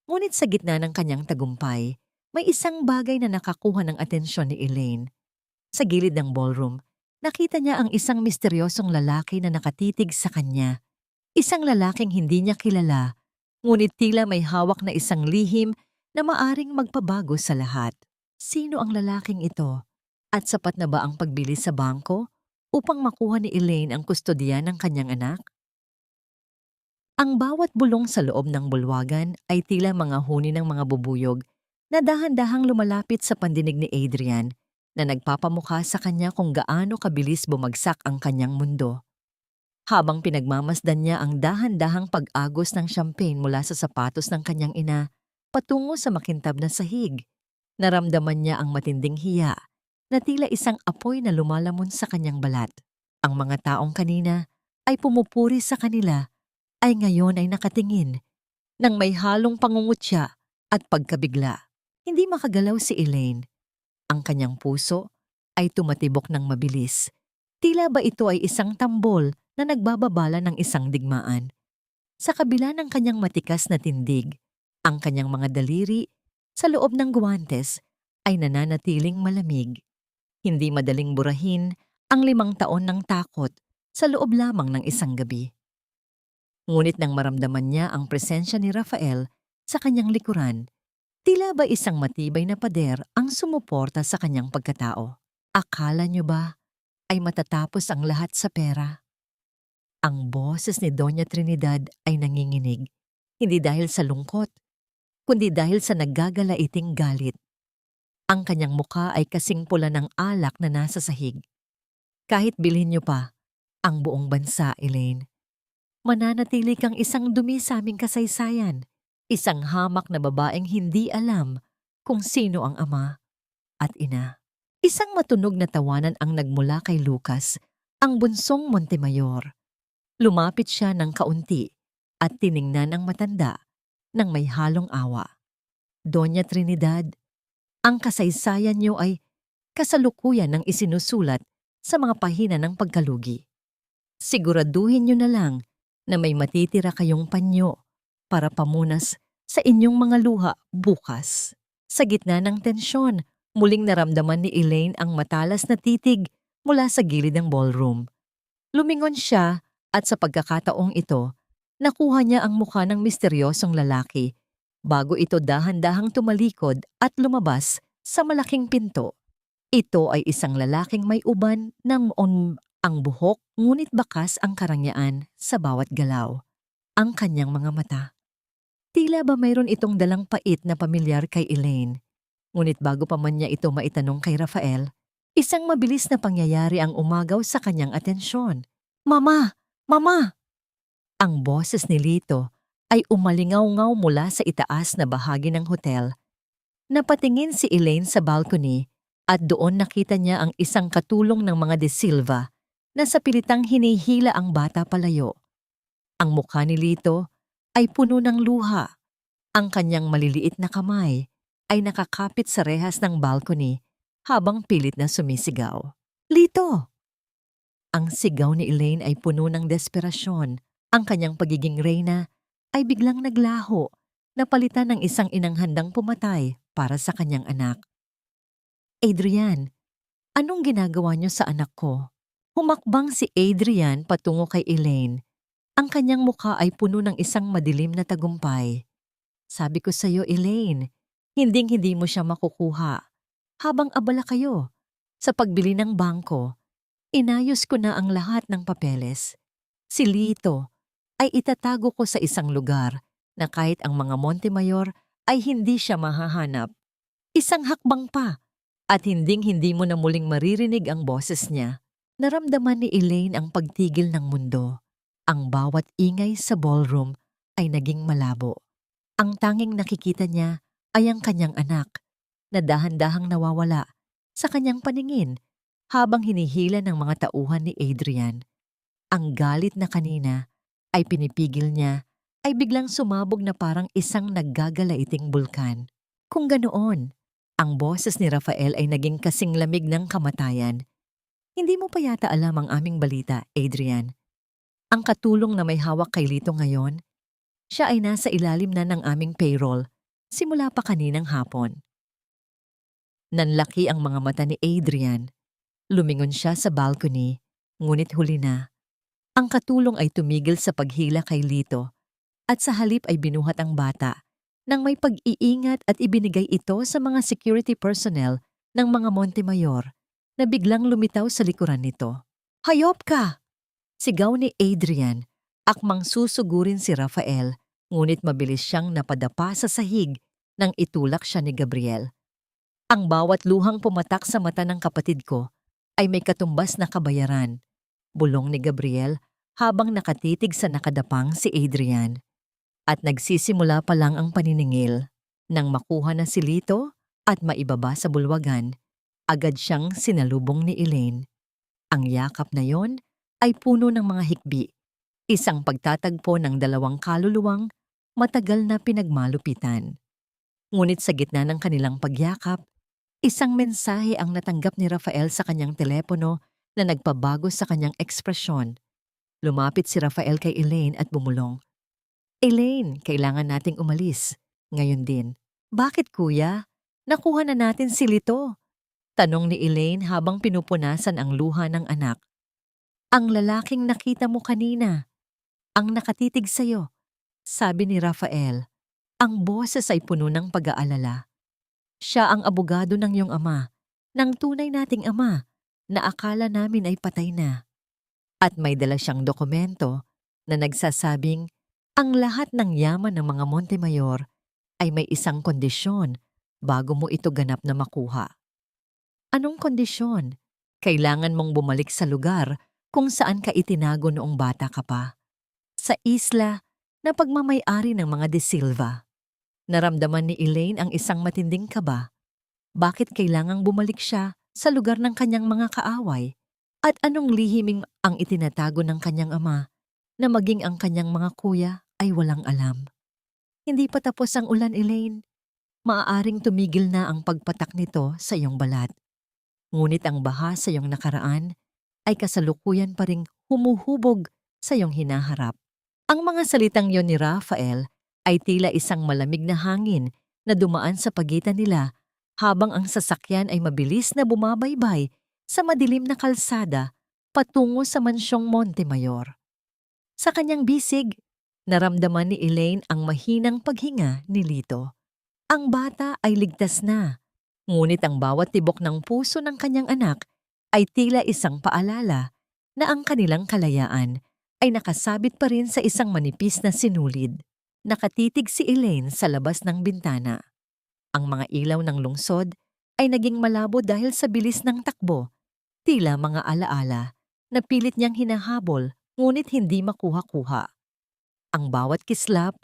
S1: Ngunit sa gitna ng kanyang tagumpay, may isang bagay na nakakuha ng atensyon ni Elaine. Sa gilid ng ballroom, nakita niya ang isang misteryosong lalaki na nakatitig sa kanya. Isang lalaking hindi niya kilala, ngunit tila may hawak na isang lihim na maaring magpabago sa lahat. Sino ang lalaking ito? At sapat na ba ang pagbili sa bangko upang makuha ni Elaine ang kustodiya ng kanyang anak? Ang bawat bulong sa loob ng bulwagan ay tila mga huni ng mga bubuyog na dahan-dahang lumalapit sa pandinig ni Adrian na nagpapamukha sa kanya kung gaano kabilis bumagsak ang kanyang mundo. Habang pinagmamasdan niya ang dahan-dahang pag-agos ng champagne mula sa sapatos ng kanyang ina patungo sa makintab na sahig, naramdaman niya ang matinding hiya na tila isang apoy na lumalamon sa kanyang balat. Ang mga taong kanina ay pumupuri sa kanila ay ngayon ay nakatingin nang may halong pangungutya at pagkabigla. Hindi makagalaw si Elaine. Ang kanyang puso ay tumatibok ng mabilis. Tila ba ito ay isang tambol na nagbababala ng isang digmaan. Sa kabila ng kanyang matikas na tindig, ang kanyang mga daliri sa loob ng guwantes ay nananatiling malamig. Hindi madaling burahin ang 5 taon ng takot sa loob lamang ng isang gabi. Ngunit nang maramdaman niya ang presensya ni Rafael sa kanyang likuran, tila ba isang matibay na pader ang sumuporta sa kanyang pagkatao. Akala niyo ba ay matatapos ang lahat sa pera? Ang boses ni Doña Trinidad ay nanginginig, hindi dahil sa lungkot, kundi dahil sa naggagalaiting galit. Ang kanyang mukha ay kasing pula ng alak na nasa sahig. Kahit bilhin niyo pa ang buong bansa, Elaine, mananatili kang isang dumi sa aming kasaysayan, isang hamak na babaeng hindi alam kung sino ang ama at ina. Isang matunog na tawanan ang nagmula kay Lucas, ang bunsong Montemayor. Lumapit siya ng kaunti at tiningnan ang matanda ng may halong awa. Doña Trinidad, ang kasaysayan niyo ay kasalukuyan ng isinusulat sa mga pahina ng pagkalugi. Siguraduhin niyo na lang na may matitira kayong panyo para pamunas sa inyong mga luha bukas. Sa gitna ng tensyon, muling naramdaman ni Elaine ang matalas na titig mula sa gilid ng ballroom. Lumingon siya at sa pagkakataong ito, nakuha niya ang mukha ng misteryosong lalaki bago ito dahan-dahang tumalikod at lumabas sa malaking pinto. Ito ay isang lalaking may uban ng ang buhok ngunit bakas ang karangyaan sa bawat galaw. Ang kanyang mga mata. Tila ba mayroon itong dalang pait na pamilyar kay Elaine. Ngunit bago pa man niya ito maitanong kay Rafael, isang mabilis na pangyayari ang umagaw sa kanyang atensyon. Mama! Mama! Ang boses ni Lito ay umalingaw-ngaw mula sa itaas na bahagi ng hotel. Napatingin si Elaine sa balcony at doon nakita niya ang isang katulong ng mga De Silva na sa pilitang hinihila ang bata palayo. Ang mukha ni Lito ay puno ng luha. Ang kanyang maliliit na kamay ay nakakapit sa rehas ng balcony habang pilit na sumisigaw. Lito! Ang sigaw ni Elaine ay puno ng desperasyon. Ang kanyang pagiging reyna ay biglang naglaho, napalitan ng isang inang handang pumatay para sa kanyang anak. Adrian, anong ginagawa niyo sa anak ko? Humakbang si Adrian patungo kay Elaine. Ang kanyang mukha ay puno ng isang madilim na tagumpay. Sabi ko sa iyo, Elaine, hinding-hindi mo siya makukuha. Habang abala kayo sa pagbili ng bangko, inayos ko na ang lahat ng papeles. Si Lito ay itatago ko sa isang lugar na kahit ang mga Montemayor ay hindi siya mahahanap. Isang hakbang pa at hinding-hindi mo na muling maririnig ang boses niya. Naramdaman ni Elaine ang pagtigil ng mundo. Ang bawat ingay sa ballroom ay naging malabo. Ang tanging nakikita niya ay ang kanyang anak na dahan-dahang nawawala sa kanyang paningin habang hinihila ng mga tauhan ni Adrian. Ang galit na kanina ay pinipigil niya ay biglang sumabog na parang isang naggagalaiting bulkan. Kung ganoon, ang boses ni Rafael ay naging kasing lamig ng kamatayan. Hindi mo pa yata alam ang aming balita, Adrian. Ang katulong na may hawak kay Lito ngayon, siya ay nasa ilalim na ng aming payroll simula pa kaninang hapon. Nanlaki ang mga mata ni Adrian. Lumingon siya sa balcony, ngunit huli na. Ang katulong ay tumigil sa paghila kay Lito at sa halip ay binuhat ang bata nang may pag-iingat at ibinigay ito sa mga security personnel ng mga Montemayor na biglang lumitaw sa likuran nito. Hayop ka! Sigaw ni Adrian, akmang susugurin si Rafael, ngunit mabilis siyang napadapa sa sahig nang itulak siya ni Gabriel. Ang bawat luhang pumatak sa mata ng kapatid ko ay may katumbas na kabayaran, bulong ni Gabriel habang nakatitig sa nakadapang si Adrian. At nagsisimula pa lang ang paniningil. Nang makuha na si Lito at maibaba sa bulwagan, agad siyang sinalubong ni Elaine. Ang yakap na yon ay puno ng mga hikbi, isang pagtatagpo ng dalawang kaluluwang matagal na pinagmalupitan. Ngunit sa gitna ng kanilang pagyakap, isang mensahe ang natanggap ni Rafael sa kanyang telepono na nagpabago sa kanyang ekspresyon. Lumapit si Rafael kay Elaine at bumulong. Elaine, kailangan nating umalis. Ngayon din. Bakit kuya? Nakuha na natin si Lito. Tanong ni Elaine habang pinupunasan ang luha ng anak. Ang lalaking nakita mo kanina. Ang nakatitig sa'yo. Sabi ni Rafael. Ang boses ay puno ng pag-aalala. Siya ang abogado ng iyong ama, ng tunay nating ama, na akala namin ay patay na. At may dala siyang dokumento na nagsasabing ang lahat ng yaman ng mga Montemayor ay may isang kondisyon bago mo ito ganap na makuha. Anong kondisyon? Kailangan mong bumalik sa lugar kung saan ka itinago noong bata ka pa. Sa isla na pagmamay-ari ng mga De Silva. Naramdaman ni Elaine ang isang matinding kaba. Bakit kailangang bumalik siya sa lugar ng kanyang mga kaaway? At anong lihiming ang itinatago ng kanyang ama na maging ang kanyang mga kuya ay walang alam? Hindi pa tapos ang ulan, Elaine. Maaaring tumigil na ang pagpatak nito sa iyong balat. Ngunit ang baha sa iyong nakaraan ay kasalukuyan pa ring humuhubog sa iyong hinaharap. Ang mga salitang yon ni Rafael ay tila isang malamig na hangin na dumaan sa pagitan nila habang ang sasakyan ay mabilis na bumabaybay sa madilim na kalsada patungo sa mansyong Montemayor. Sa kanyang bisig, naramdaman ni Elaine ang mahinang paghinga ni Lito. Ang bata ay ligtas na, ngunit ang bawat tibok ng puso ng kanyang anak ay tila isang paalala na ang kanilang kalayaan ay nakasabit pa rin sa isang manipis na sinulid. Nakatitig si Elaine sa labas ng bintana. Ang mga ilaw ng lungsod ay naging malabo dahil sa bilis ng takbo, tila mga alaala na pilit niyang hinahabol ngunit hindi makuha-kuha. Ang bawat kislap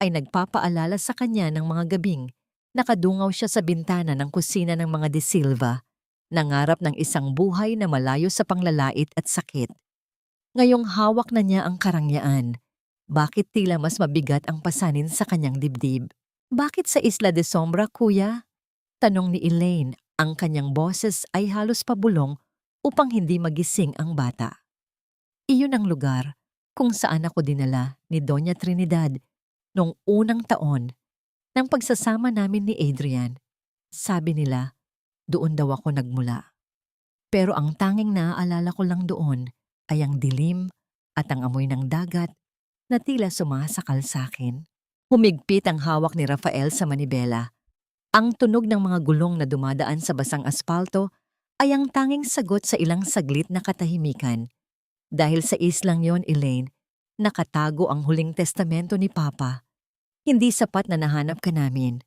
S1: ay nagpapaalala sa kanya ng mga gabing nakadungaw siya sa bintana ng kusina ng mga De Silva, nangarap ng isang buhay na malayo sa panglalait at sakit. Ngayong hawak na niya ang karangyaan, bakit tila mas mabigat ang pasanin sa kanyang dibdib? Bakit sa Isla de Sombra, kuya? Tanong ni Elaine, ang kanyang boses ay halos pabulong upang hindi magising ang bata. Iyon ang lugar kung saan ako dinala ni Doña Trinidad noong unang taon ng pagsasama namin ni Adrian. Sabi nila, doon daw ako nagmula. Pero ang tanging naaalala ko lang doon ay ang dilim at ang amoy ng dagat na tila sumasakal sa akin. Humigpit ang hawak ni Rafael sa manibela. Ang tunog ng mga gulong na dumadaan sa basang aspalto ay ang tanging sagot sa ilang saglit na katahimikan. Dahil sa islang yon, Elaine, nakatago ang huling testamento ni Papa. Hindi sapat na nahanap ka namin.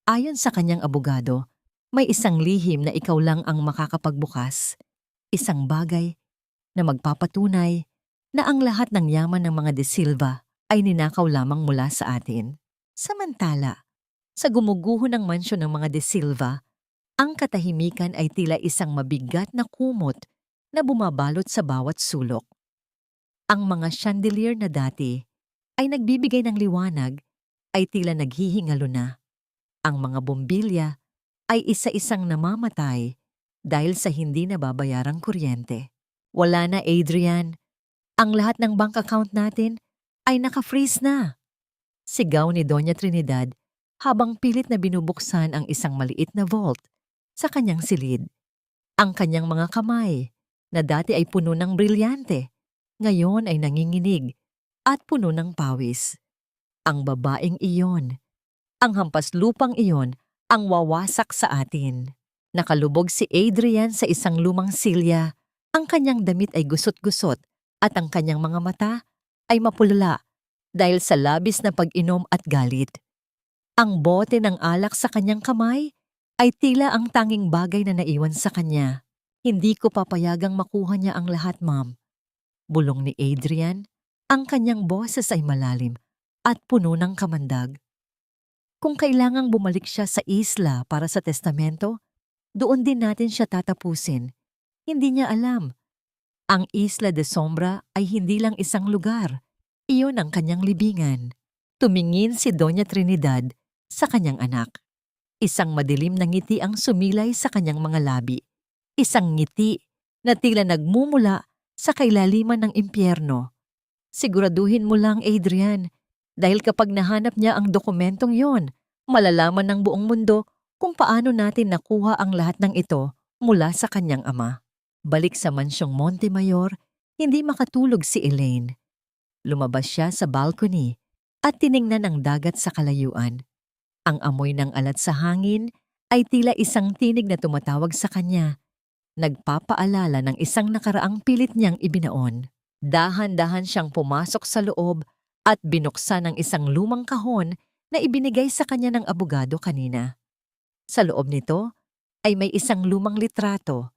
S1: Ayon sa kanyang abogado, may isang lihim na ikaw lang ang makakapagbukas. Isang bagay na magpapatunay na ang lahat ng yaman ng mga De Silva ay ninakaw lamang mula sa atin. Samantala, sa gumuguho ng mansyon ng mga De Silva, ang katahimikan ay tila isang mabigat na kumot na bumabalot sa bawat sulok. Ang mga chandelier na dati ay nagbibigay ng liwanag ay tila naghihingalo na. Ang mga bombilya ay isa-isang namamatay dahil sa hindi nababayarang kuryente. Wala na, Adrian. Ang lahat ng bank account natin ay naka-freeze na. Sigaw ni Doña Trinidad habang pilit na binubuksan ang isang maliit na vault sa kanyang silid. Ang kanyang mga kamay na dati ay puno ng brilyante, ngayon ay nanginginig at puno ng pawis. Ang babaeng iyon, ang hampas lupang iyon ang wawasak sa atin. Nakalubog si Adrian sa isang lumang silya. Ang kanyang damit ay gusot-gusot at ang kanyang mga mata ay mapulala dahil sa labis na pag-inom at galit. Ang bote ng alak sa kanyang kamay ay tila ang tanging bagay na naiwan sa kanya. Hindi ko papayagang makuha niya ang lahat, ma'am. Bulong ni Adrian, ang kanyang boses ay malalim at puno ng kamandag. Kung kailangang bumalik siya sa isla para sa testamento, doon din natin siya tatapusin. Hindi niya alam. Ang Isla de Sombra ay hindi lang isang lugar. Iyon ang kanyang libingan. Tumingin si Doña Trinidad sa kanyang anak. Isang madilim na ngiti ang sumilay sa kanyang mga labi. Isang ngiti na tila nagmumula sa kailaliman ng impyerno. Siguraduhin mo lang, Adrian, dahil kapag nahanap niya ang dokumentong yon, malalaman ng buong mundo kung paano natin nakuha ang lahat ng ito mula sa kanyang ama. Balik sa mansyong Montemayor, hindi makatulog si Elaine. Lumabas siya sa balcony at tiningnan ang dagat sa kalayuan. Ang amoy ng alat sa hangin ay tila isang tinig na tumatawag sa kanya, nagpapaalala ng isang nakaraang pilit niyang ibinaon. Dahan-dahan siyang pumasok sa loob at binuksan ang isang lumang kahon na ibinigay sa kanya ng abogado kanina. Sa loob nito ay may isang lumang litrato,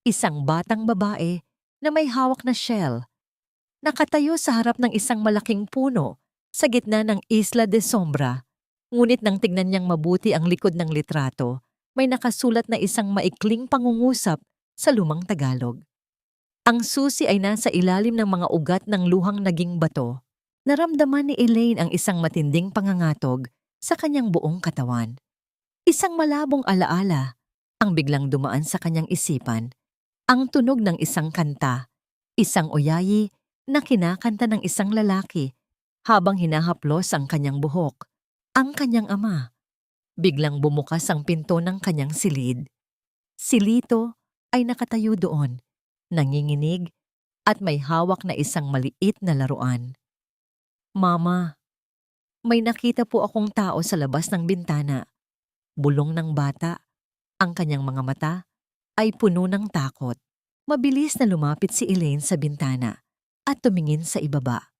S1: isang batang babae na may hawak na shell. Nakatayo sa harap ng isang malaking puno sa gitna ng Isla de Sombra. Ngunit nang tignan niyang mabuti ang likod ng litrato, may nakasulat na isang maikling pangungusap sa lumang Tagalog. Ang susi ay nasa ilalim ng mga ugat ng luhang naging bato. Naramdaman ni Elaine ang isang matinding pangangatog sa kanyang buong katawan. Isang malabong alaala ang biglang dumaan sa kanyang isipan. Ang tunog ng isang kanta, isang oyayi na kinakanta ng isang lalaki habang hinahaplos ang kanyang buhok, ang kanyang ama. Biglang bumukas ang pinto ng kanyang silid. Si Lito ay nakatayo doon, nanginginig at may hawak na isang maliit na laruan. Mama, may nakita po akong tao sa labas ng bintana. Bulong ng bata, ang kanyang mga mata ay puno ng takot. Mabilis na lumapit si Elaine sa bintana at tumingin sa ibaba.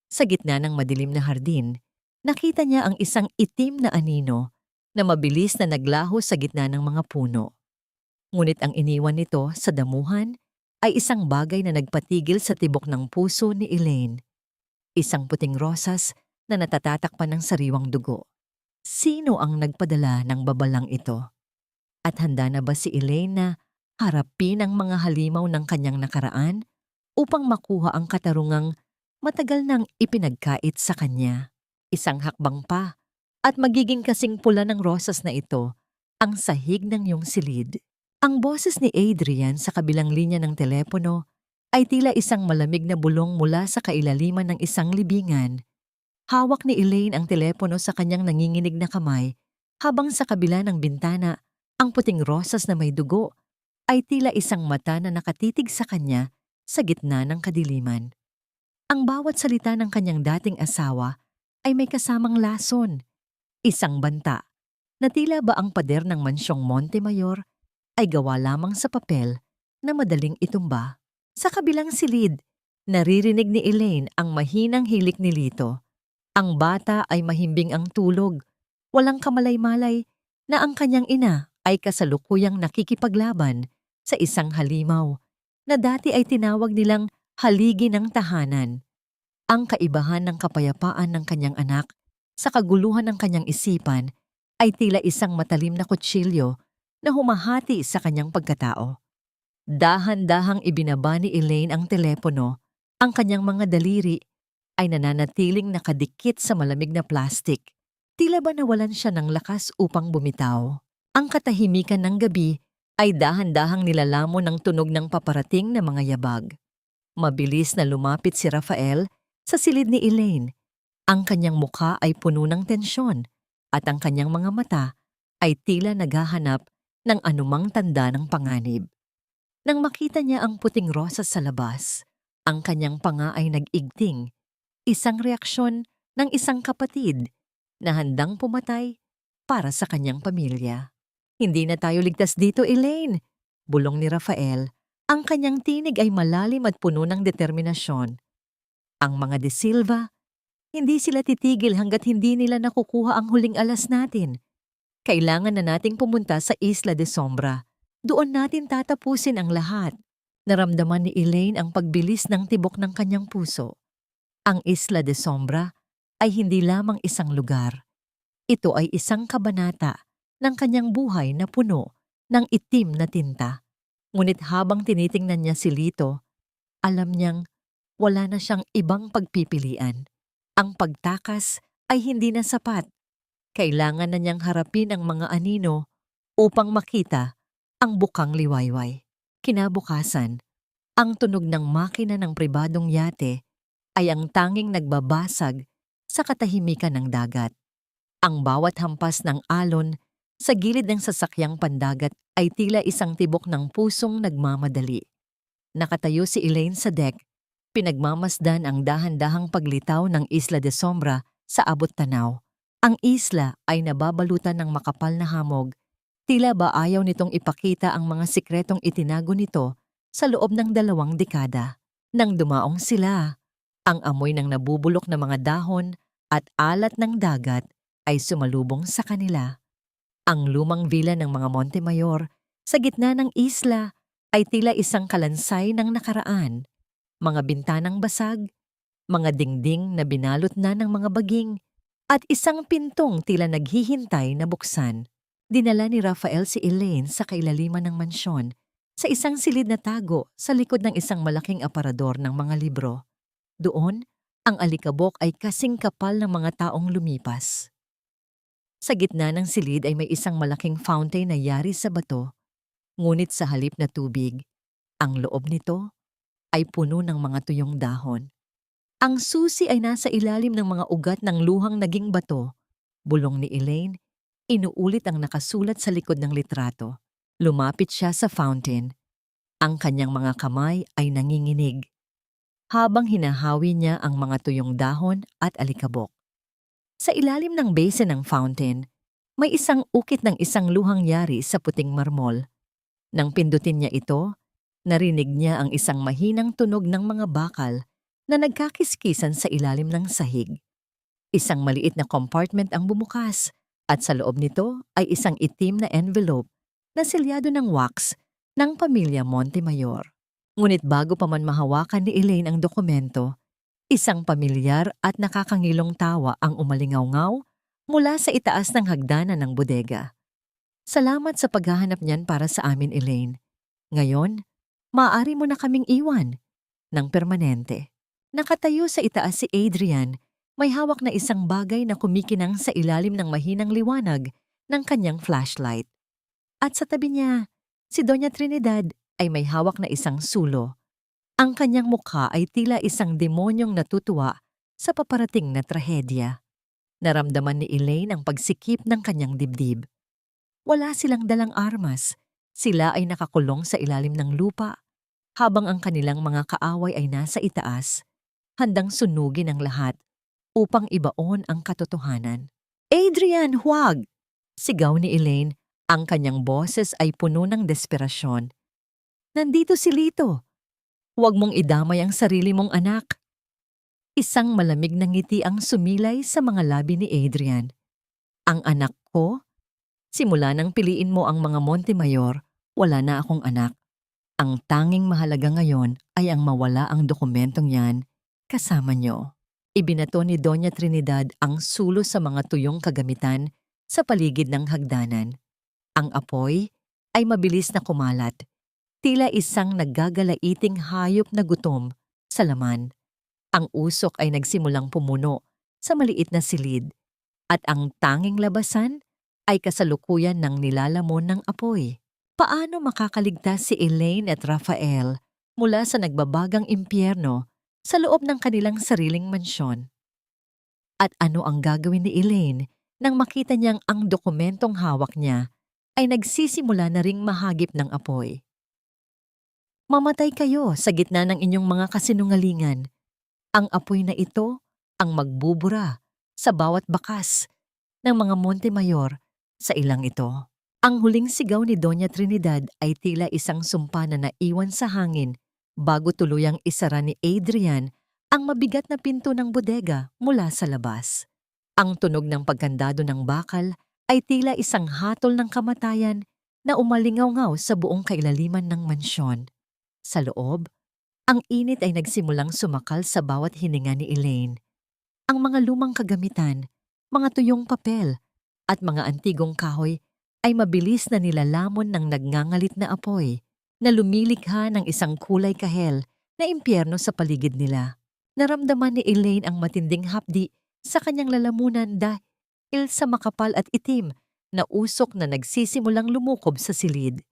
S1: Sa gitna ng madilim na hardin, nakita niya ang isang itim na anino na mabilis na naglaho sa gitna ng mga puno. Ngunit ang iniwan nito sa damuhan ay isang bagay na nagpatigil sa tibok ng puso ni Elaine. Isang puting rosas na natatatakpan ng sariwang dugo. Sino ang nagpadala ng babalang ito? At handa na ba si Elaine na harapin ang mga halimaw ng kanyang nakaraan upang makuha ang katarungang matagal nang ipinagkait sa kanya? Isang hakbang pa at magiging kasing pula ng rosas na ito ang sahig ng iyong silid. Ang boses ni Adrian sa kabilang linya ng telepono ay tila isang malamig na bulong mula sa kailaliman ng isang libingan. Hawak ni Elaine ang telepono sa kanyang nanginginig na kamay habang sa kabila ng bintana ang puting rosas na may dugo ay tila isang mata na nakatitig sa kanya sa gitna ng kadiliman. Ang bawat salita ng kanyang dating asawa ay may kasamang lason. Isang banta na tila ba ang pader ng mansyong Montemayor ay gawa lamang sa papel na madaling itumba. Sa kabilang silid, naririnig ni Elaine ang mahinang hilik ni Lito. Ang bata ay mahimbing ang tulog, walang kamalay-malay na ang kanyang ina ay kasalukuyang nakikipaglaban sa isang halimaw na dati ay tinawag nilang haligi ng tahanan. Ang kaibahan ng kapayapaan ng kanyang anak sa kaguluhan ng kanyang isipan ay tila isang matalim na kutsilyo na humahati sa kanyang pagkatao. Dahan-dahang ibinaba ni Elaine ang telepono, ang kanyang mga daliri ay nananatiling nakadikit sa malamig na plastik. Tila ba nawalan siya ng lakas upang bumitaw? Ang katahimikan ng gabi ay dahan-dahang nilalamon ng tunog ng paparating na mga yabag. Mabilis na lumapit si Rafael sa silid ni Elaine. Ang kanyang mukha ay puno ng tensyon at ang kanyang mga mata ay tila naghahanap ng anumang tanda ng panganib. Nang makita niya ang puting rosas sa labas, ang kanyang panga ay nag-igting, isang reaksyon ng isang kapatid na handang pumatay para sa kanyang pamilya. Hindi na tayo ligtas dito, Elaine, bulong ni Rafael. Ang kanyang tinig ay malalim at puno ng determinasyon. Ang mga De Silva, hindi sila titigil hanggat hindi nila nakukuha ang huling alas natin. Kailangan na nating pumunta sa Isla de Sombra. Doon natin tatapusin ang lahat. Naramdaman ni Elaine ang pagbilis ng tibok ng kanyang puso. Ang Isla de Sombra ay hindi lamang isang lugar. Ito ay isang kabanata ng kanyang buhay na puno ng itim na tinta. Ngunit habang tinitingnan niya si Lito, alam niyang wala na siyang ibang pagpipilian. Ang pagtakas ay hindi na sapat. Kailangan na niyang harapin ang mga anino upang makita ang bukang liwayway. Kinabukasan, ang tunog ng makina ng pribadong yate ay ang tanging nagbabasag sa katahimikan ng dagat. Ang bawat hampas ng alon sa gilid ng sasakyang pandagat ay tila isang tibok ng pusong nagmamadali. Nakatayo si Elaine sa deck, pinagmamasdan ang dahan-dahang paglitaw ng Isla de Sombra sa abot tanaw. Ang isla ay nababalutan ng makapal na hamog. Tila ba ayaw nitong ipakita ang mga sikretong itinago nito sa loob ng 2 dekada. Nang dumaong sila, ang amoy ng nabubulok na mga dahon at alat ng dagat ay sumalubong sa kanila. Ang lumang villa ng mga Montemayor sa gitna ng isla ay tila isang kalansay ng nakaraan. Mga bintanang basag, mga dingding na binalot na ng mga baging, at isang pintong tila naghihintay na buksan. Dinala ni Rafael si Elaine sa kailaliman ng mansyon, sa isang silid na tago sa likod ng isang malaking aparador ng mga libro. Doon, ang alikabok ay kasing kapal ng mga taong lumipas. Sa gitna ng silid ay may isang malaking fountain na yari sa bato, ngunit sa halip na tubig, ang loob nito ay puno ng mga tuyong dahon. Ang susi ay nasa ilalim ng mga ugat ng luhang naging bato. Bulong ni Elaine, inuulit ang nakasulat sa likod ng litrato. Lumapit siya sa fountain. Ang kanyang mga kamay ay nanginginig, habang hinahawi niya ang mga tuyong dahon at alikabok. Sa ilalim ng basin ng fountain, may isang ukit ng isang luhang yari sa puting marmol. Nang pindutin niya ito, narinig niya ang isang mahinang tunog ng mga bakal na nagkakiskisan sa ilalim ng sahig. Isang maliit na compartment ang bumukas at sa loob nito ay isang itim na envelope na selyado ng wax ng pamilya Montemayor. Ngunit bago pa man mahawakan ni Elaine ang dokumento, isang pamilyar at nakakangilong tawa ang umalingaw-ngaw mula sa itaas ng hagdanan ng bodega. Salamat sa paghahanap niyan para sa amin, Elaine. Ngayon, maaari mo na kaming iwan ng permanente. Nakatayo sa itaas si Adrian, may hawak na isang bagay na kumikinang sa ilalim ng mahinang liwanag ng kanyang flashlight. At sa tabi niya, si Doña Trinidad ay may hawak na isang sulo. Ang kanyang mukha ay tila isang demonyong natutuwa sa paparating na trahedya. Naramdaman ni Elaine ang pagsikip ng kanyang dibdib. Wala silang dalang armas. Sila ay nakakulong sa ilalim ng lupa, habang ang kanilang mga kaaway ay nasa itaas, handang sunugin ang lahat upang ibaon ang katotohanan. Adrian, huwag! Sigaw ni Elaine, ang kanyang boses ay puno ng desperasyon. Nandito si Lito. Huwag mong idamay ang sarili mong anak. Isang malamig na ngiti ang sumilay sa mga labi ni Adrian. Ang anak ko? Simula nang piliin mo ang mga Montemayor, wala na akong anak. Ang tanging mahalaga ngayon ay ang mawala ang dokumentong yan kasama nyo. Ibinato ni Doña Trinidad ang sulo sa mga tuyong kagamitan sa paligid ng hagdanan. Ang apoy ay mabilis na kumalat. Tila isang naggagalaiting hayop na gutom sa laman. Ang usok ay nagsimulang pumuno sa maliit na silid at ang tanging labasan ay kasalukuyan ng nilalamon ng apoy. Paano makakaligtas si Elaine at Rafael mula sa nagbabagang impyerno sa loob ng kanilang sariling mansyon? At ano ang gagawin ni Elaine nang makita niyang ang dokumentong hawak niya ay nagsisimula na ring mahagip ng apoy? Mamatay kayo sa gitna ng inyong mga kasinungalingan. Ang apoy na ito ang magbubura sa bawat bakas ng mga Montemayor sa ilang ito. Ang huling sigaw ni Doña Trinidad ay tila isang sumpa na naiwan sa hangin bago tuluyang isara ni Adrian ang mabigat na pinto ng bodega mula sa labas. Ang tunog ng pagkandado ng bakal ay tila isang hatol ng kamatayan na umalingaw-ngaw sa buong kailaliman ng mansyon. Sa loob, ang init ay nagsimulang sumakal sa bawat hininga ni Elaine. Ang mga lumang kagamitan, mga tuyong papel, at mga antigong kahoy ay mabilis na nilalamon ng nagngangalit na apoy na lumilikha ng isang kulay kahel na impyerno sa paligid nila. Naramdaman ni Elaine ang matinding hapdi sa kanyang lalamunan dahil sa makapal at itim na usok na nagsisimulang lumukob sa silid.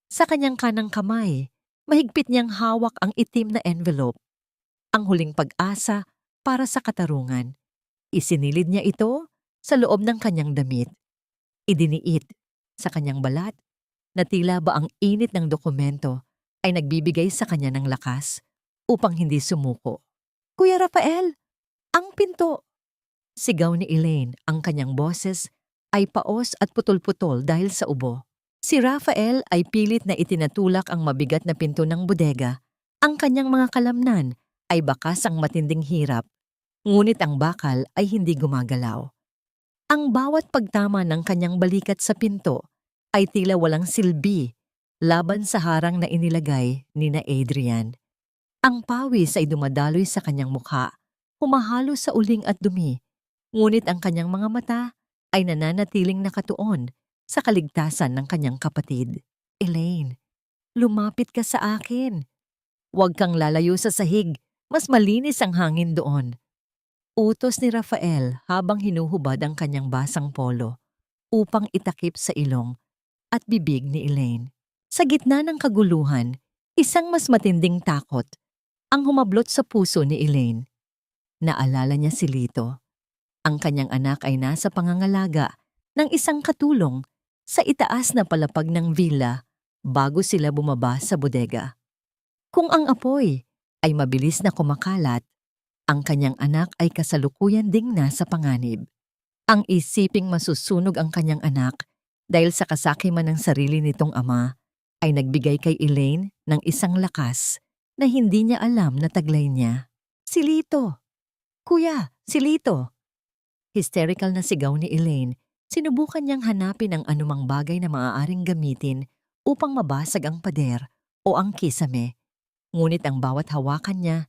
S1: Sa kanyang kanang kamay, mahigpit niyang hawak ang itim na envelope, ang huling pag-asa para sa katarungan. Isinilid niya ito sa loob ng kanyang damit. Idiniit sa kanyang balat na tila ba ang init ng dokumento ay nagbibigay sa kanya ng lakas upang hindi sumuko. Kuya Rafael, ang pinto! Sigaw ni Elaine, ang kanyang boses ay paos at putol-putol dahil sa ubo. Si Rafael ay pilit na itinatulak ang mabigat na pinto ng bodega Ang kanyang mga kalamnan ay bakas ang matinding hirap, ngunit ang bakal ay hindi gumagalaw. Ang bawat pagtama ng kanyang balikat sa pinto ay tila walang silbi laban sa harang na inilagay ni na Adrian. Ang pawis ay dumadaloy sa kanyang mukha, humahalo sa uling at dumi, ngunit ang kanyang mga mata ay nananatiling nakatuon sa kaligtasan ng kanyang kapatid. Elaine, lumapit ka sa akin. Huwag kang lalayo sa sahig, mas malinis ang hangin doon. Utos ni Rafael habang hinuhubad ang kanyang basang polo upang itakip sa ilong at bibig ni Elaine. Sa gitna ng kaguluhan, isang mas matinding takot ang humablot sa puso ni Elaine. Naalala niya si Lito. Ang kanyang anak ay nasa pangangalaga ng isang katulong sa itaas na palapag ng villa bago sila bumaba sa bodega. Kung ang apoy ay mabilis na kumakalat, ang kanyang anak ay kasalukuyan ding nasa panganib. Ang isiping masusunog ang kanyang anak dahil sa kasakiman ng sarili nitong ama ay nagbigay kay Elaine ng isang lakas na hindi niya alam na taglay niya. Si Lito! Kuya, si Lito! Hysterical na sigaw ni Elaine, sinubukan niyang hanapin ang anumang bagay na maaaring gamitin upang mabasag ang pader o ang kisame. Ngunit ang bawat hawakan niya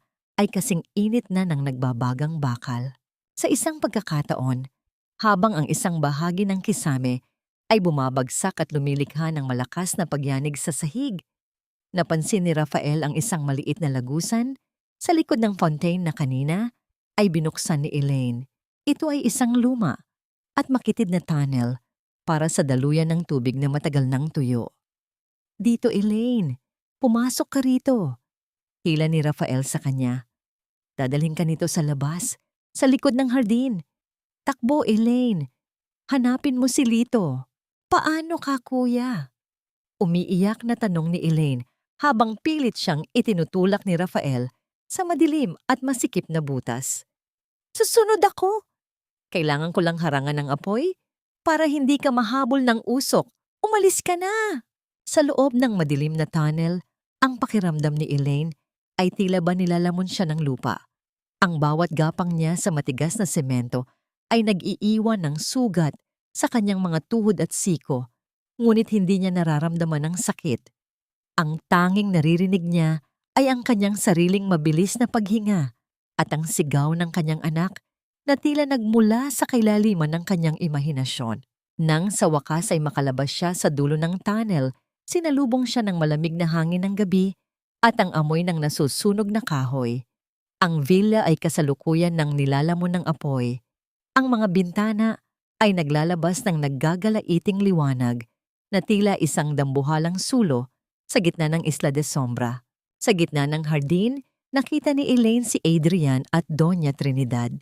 S1: ay kasing init na ng nagbabagang bakal. Sa isang pagkakataon, habang ang isang bahagi ng kisame ay bumabagsak at lumilikha ng malakas na pagyanig sa sahig, napansin ni Rafael ang isang maliit na lagusan sa likod ng fontaine na kanina ay binuksan ni Elaine. Ito ay isang luma at makitid na tunnel para sa daluyan ng tubig na matagal nang tuyo. Dito, Elaine. Pumasok ka rito. Hila ni Rafael sa kanya. Dadalhin ka nito sa labas, sa likod ng hardin. Takbo, Elaine. Hanapin mo si Lito. Paano ka, kuya? Umiiyak na tanong ni Elaine habang pilit siyang itinutulak ni Rafael sa madilim at masikip na butas. Susunod ako. Kailangan ko lang harangan ng apoy para hindi ka mahabol ng usok. Umalis ka na. Sa loob ng madilim na tunnel, ang pakiramdam ni Elaine ay tila ba nilalamon siya ng lupa. Ang bawat gapang niya sa matigas na semento ay nag-iiwan ng sugat sa kanyang mga tuhod at siko, ngunit hindi niya nararamdaman ang sakit. Ang tanging naririnig niya ay ang kanyang sariling mabilis na paghinga at ang sigaw ng kanyang anak na tila nagmula sa kailaliman ng kanyang imahinasyon. Nang sa wakas ay makalabas siya sa dulo ng tunnel, sinalubong siya ng malamig na hangin ng gabi at ang amoy ng nasusunog na kahoy. Ang villa ay kasalukuyan ng nilalamon ng apoy. Ang mga bintana ay naglalabas ng naggagalaiting liwanag na tila isang dambuhalang sulo sa gitna ng Isla de Sombra. Sa gitna ng hardin, nakita ni Elaine si Adrian at Doña Trinidad.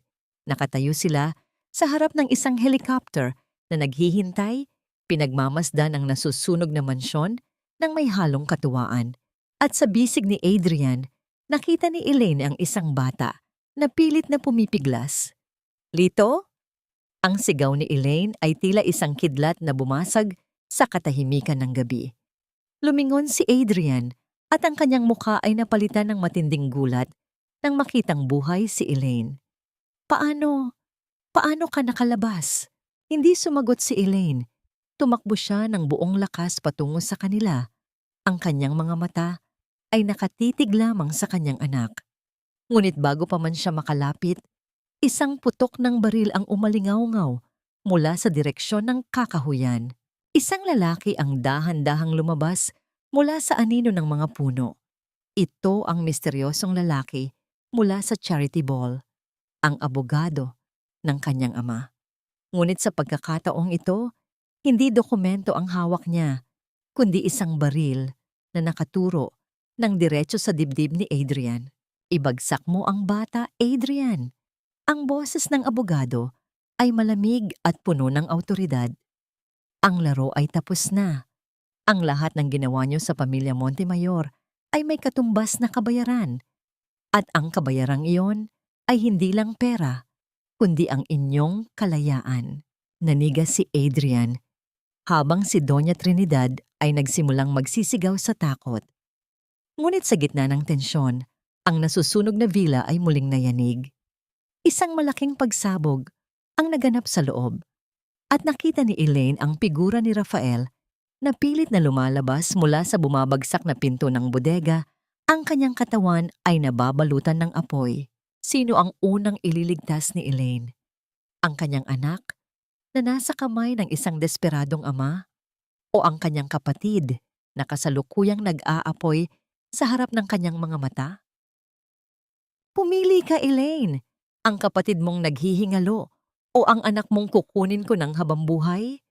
S1: Nakatayo sila sa harap ng isang helicopter na naghihintay, pinagmamasdan ang nasusunog na mansyon ng may halong katuwaan. At sa bisig ni Adrian, nakita ni Elaine ang isang bata na pilit na pumipiglas. Lito? Ang sigaw ni Elaine ay tila isang kidlat na bumasag sa katahimikan ng gabi. Lumingon si Adrian at ang kanyang mukha ay napalitan ng matinding gulat nang makitang buhay si Elaine. Paano ka nakalabas? Hindi sumagot si Elaine. Tumakbo siya ng buong lakas patungo sa kanila. Ang kanyang mga mata ay nakatitig lamang sa kanyang anak. Ngunit bago pa man siya makalapit, isang putok ng baril ang umalingaw-ngaw mula sa direksyon ng kakahuyan. Isang lalaki ang dahan-dahang lumabas mula sa anino ng mga puno. Ito ang misteryosong lalaki mula sa charity ball, ang abogado ng kanyang ama. Ngunit sa pagkakataong ito, hindi dokumento ang hawak niya, kundi isang baril na nakaturo ng diretso sa dibdib ni Adrian. Ibagsak mo ang bata, Adrian. Ang boses ng abogado ay malamig at puno ng awtoridad. Ang laro ay tapos na. Ang lahat ng ginawa niyo sa pamilya Montemayor ay may katumbas na kabayaran. At ang kabayarang iyon ay hindi lang pera, kundi ang inyong kalayaan. Nanigas si Adrian habang si Doña Trinidad ay nagsimulang magsisigaw sa takot. Ngunit sa gitna ng tensyon, ang nasusunog na villa ay muling nayanig. Isang malaking pagsabog ang naganap sa loob at nakita ni Elaine ang figura ni Rafael na pilit na lumalabas mula sa bumabagsak na pinto ng bodega. Ang kanyang katawan ay nababalutan ng apoy. Sino ang unang ililigtas ni Elaine? Ang kanyang anak na nasa kamay ng isang desperadong ama o ang kanyang kapatid na kasalukuyang nag-aapoy sa harap ng kanyang mga mata? Pumili ka, Elaine. Ang kapatid mong naghihingalo o ang anak mong kukunin ko ng habambuhay?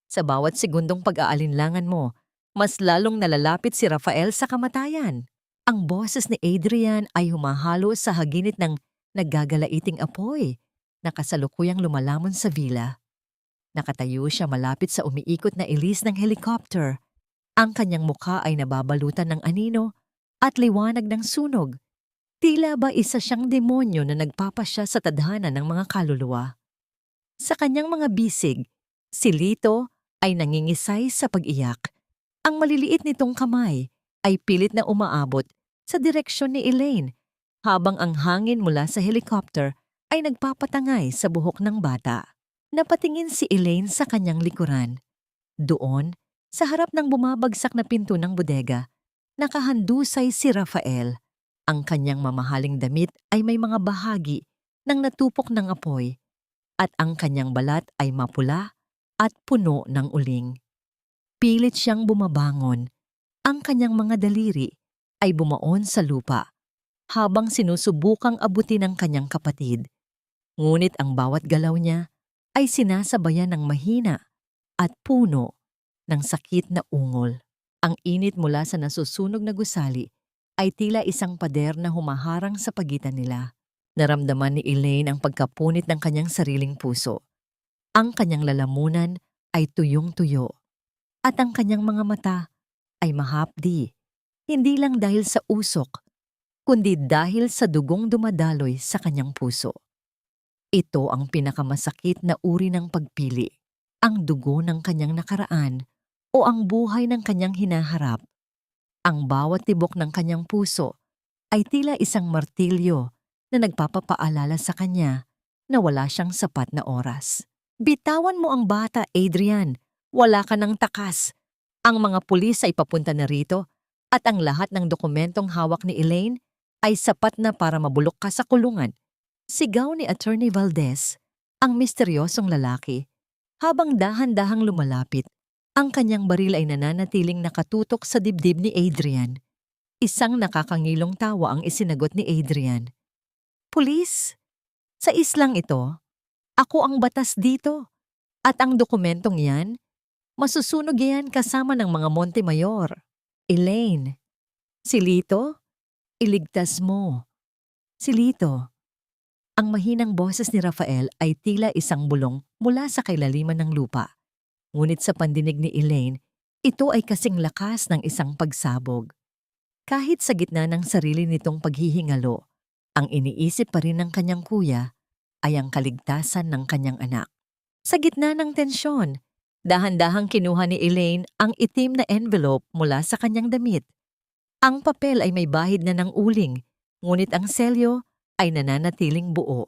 S1: Sa bawat segundong pag-aalinlangan mo, mas lalong nalalapit si Rafael sa kamatayan. Ang boses ni Adrian ay humahalo sa haginit ng naggagalaiting apoy na kasalukuyang lumalamon sa villa. Nakatayo siya malapit sa umiikot na ilis ng helicopter. Ang kanyang mukha ay nababalutan ng anino at liwanag ng sunog. Tila ba isa siyang demonyo na nagpapasya sa tadhana ng mga kaluluwa. Sa kanyang mga bisig, si Lito ay nangingisay sa pag-iyak. Ang maliliit nitong kamay ay pilit na umaabot sa direksyon ni Elaine habang ang hangin mula sa helicopter ay nagpapatangay sa buhok ng bata. Napatingin si Elaine sa kanyang likuran. Doon, sa harap ng bumabagsak na pinto ng bodega, nakahandusay si Rafael. Ang kanyang mamahaling damit ay may mga bahagi ng natupok ng apoy at ang kanyang balat ay mapula at puno ng uling. Pilit siyang bumabangon. Ang kanyang mga daliri ay bumaon sa lupa habang sinusubukang abutin ng kanyang kapatid. Ngunit ang bawat galaw niya ay sinasabayan ng mahina at puno ng sakit na ungol. Ang init mula sa nasusunog na gusali ay tila isang pader na humaharang sa pagitan nila. Naramdaman ni Elaine ang pagkapunit ng kanyang sariling puso. Ang kanyang lalamunan ay tuyong-tuyo at ang kanyang mga mata ay mahapdi, hindi lang dahil sa usok, kundi dahil sa dugong dumadaloy sa kanyang puso. Ito ang pinakamasakit na uri ng pagpili, ang dugo ng kanyang nakaraan o ang buhay ng kanyang hinaharap. Ang bawat tibok ng kanyang puso ay tila isang martilyo na nagpapapaalala sa kanya na wala siyang sapat na oras. Bitawan mo ang bata, Adrian. Wala ka ng takas. Ang mga pulis ay papunta na rito at ang lahat ng dokumentong hawak ni Elaine ay sapat na para mabulok ka sa kulungan. Sigaw ni Attorney Valdez, ang misteryosong lalaki. Habang dahan-dahang lumalapit, ang kanyang baril ay nananatiling nakatutok sa dibdib ni Adrian. Isang nakakangilong tawa ang isinagot ni Adrian. Pulis, sa islang ito, ako ang batas dito. At ang dokumentong yan, masusunog yan kasama ng mga Montemayor. Elaine, si Lito, iligtas mo. Si Lito. Ang mahinang boses ni Rafael ay tila isang bulong mula sa kailaliman ng lupa. Ngunit sa pandinig ni Elaine, ito ay kasing lakas ng isang pagsabog. Kahit sa gitna ng sarili nitong paghihingalo, ang iniisip pa rin ng kanyang kuya ay ang kaligtasan ng kanyang anak. Sa gitna ng tensyon, dahan-dahang kinuha ni Elaine ang itim na envelope mula sa kanyang damit. Ang papel ay may bahid na ng uling, ngunit ang selyo ay nananatiling buo.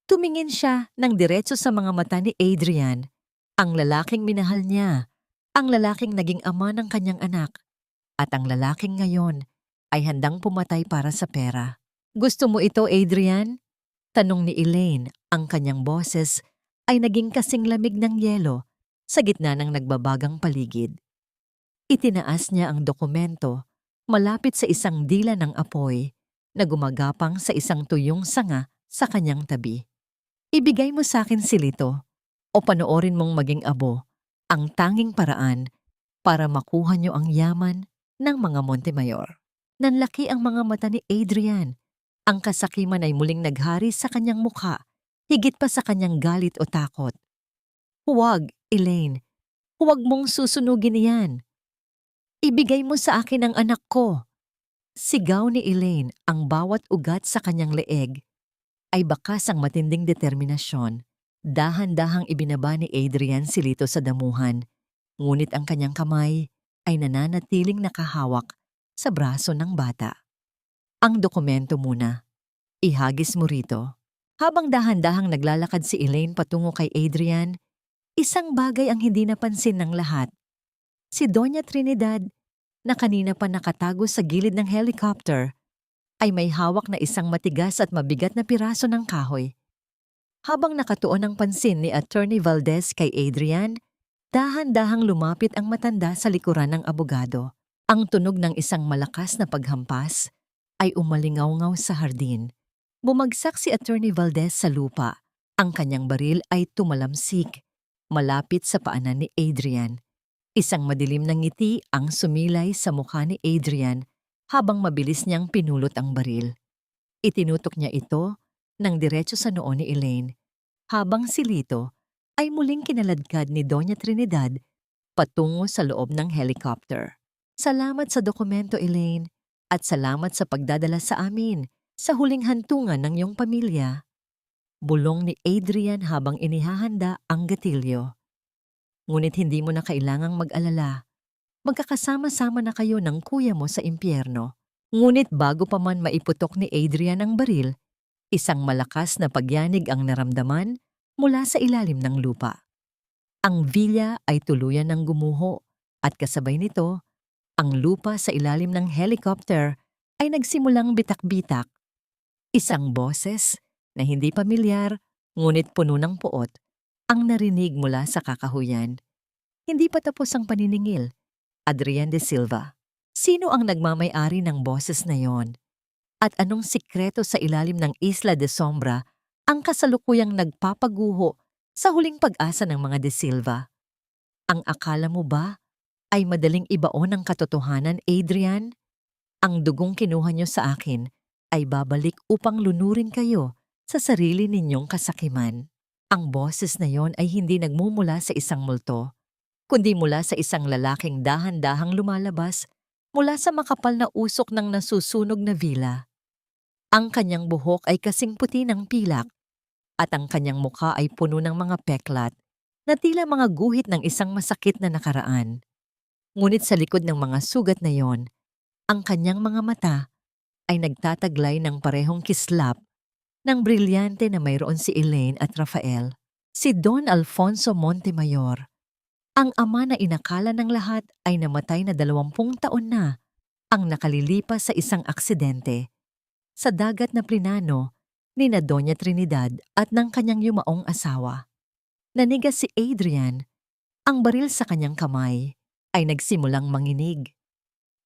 S1: Tumingin siya ng diretso sa mga mata ni Adrian, ang lalaking minahal niya, ang lalaking naging ama ng kanyang anak, at ang lalaking ngayon ay handang pumatay para sa pera. Gusto mo ito, Adrian? Tanong ni Elaine. Ang kanyang boses ay naging kasing lamig ng yelo sa gitna ng nagbabagang paligid. Itinaas niya ang dokumento malapit sa isang dila ng apoy na gumagapang sa isang tuyong sanga sa kanyang tabi. Ibigay mo sa akin si Lito o panoorin mong maging abo ang tanging paraan para makuha niyo ang yaman ng mga Montemayor. Nanlaki ang mga mata ni Adrian. Ang kasakiman ay muling naghari sa kanyang mukha, higit pa sa kanyang galit o takot. Huwag, Elaine. Huwag mong susunugin iyan. Ibigay mo sa akin ang anak ko. Sigaw ni Elaine, ang bawat ugat sa kanyang leeg ay bakas ang matinding determinasyon. Dahan-dahang ibinaba ni Adrian si Lito sa damuhan, ngunit ang kanyang kamay ay nananatiling nakahawak sa braso ng bata. Ang dokumento muna. Ihagis mo rito. Habang dahan-dahang naglalakad si Elaine patungo kay Adrian, isang bagay ang hindi napansin ng lahat. Si Doña Trinidad, na kanina pa nakatago sa gilid ng helicopter, ay may hawak na isang matigas at mabigat na piraso ng kahoy. Habang nakatuon ang pansin ni Attorney Valdez kay Adrian, dahan-dahang lumapit ang matanda sa likuran ng abogado. Ang tunog ng isang malakas na paghampas ay umalingaw-ngaw sa hardin. Bumagsak si Attorney Valdez sa lupa. Ang kanyang baril ay tumalamsik, malapit sa paanan ni Adrian. Isang madilim na ngiti ang sumilay sa mukha ni Adrian habang mabilis niyang pinulot ang baril. Itinutok niya ito ng diretso sa noo ni Elaine, habang si Lito ay muling kinaladkad ni Doña Trinidad patungo sa loob ng helicopter. Salamat sa dokumento, Elaine, at salamat sa pagdadala sa amin sa huling hantungan ng iyong pamilya. Bulong ni Adrian habang inihahanda ang gatilyo. Ngunit hindi mo na kailangang mag-alala. Magkakasama-sama na kayo ng kuya mo sa impyerno. Ngunit bago pa man maiputok ni Adrian ang baril, isang malakas na pagyanig ang naramdaman mula sa ilalim ng lupa. Ang villa ay tuluyan ng gumuho at kasabay nito, ang lupa sa ilalim ng helicopter ay nagsimulang bitak-bitak. Isang boses na hindi pamilyar ngunit puno ng puot ang narinig mula sa kakahuyan. Hindi pa tapos ang paniningil. Adrian de Silva. Sino ang nagmamay-ari ng boses na yon? At anong sikreto sa ilalim ng Isla de Sombra ang kasalukuyang nagpapaguho sa huling pag-asa ng mga de Silva? Ang akala mo ba ay madaling ibaon ang katotohanan, Adrian? Ang dugong kinuha niyo sa akin ay babalik upang lunurin kayo sa sarili ninyong kasakiman. Ang boses na yon ay hindi nagmumula sa isang multo, kundi mula sa isang lalaking dahan-dahang lumalabas mula sa makapal na usok ng nasusunog na villa. Ang kanyang buhok ay kasing puti ng pilak at ang kanyang mukha ay puno ng mga peklat na tila mga guhit ng isang masakit na nakaraan. Ngunit sa likod ng mga sugat na yon, ang kanyang mga mata ay nagtataglay ng parehong kislap ng brilyante na mayroon si Elaine at Rafael. Si Don Alfonso Montemayor, ang ama na inakala ng lahat ay namatay na 20 taon na, ang nakalilipas sa isang aksidente sa dagat na plinano ni na Doña Trinidad at ng kanyang yumaong asawa. Nanigas si Adrian, ang baril sa kanyang kamay ay nagsimulang manginig.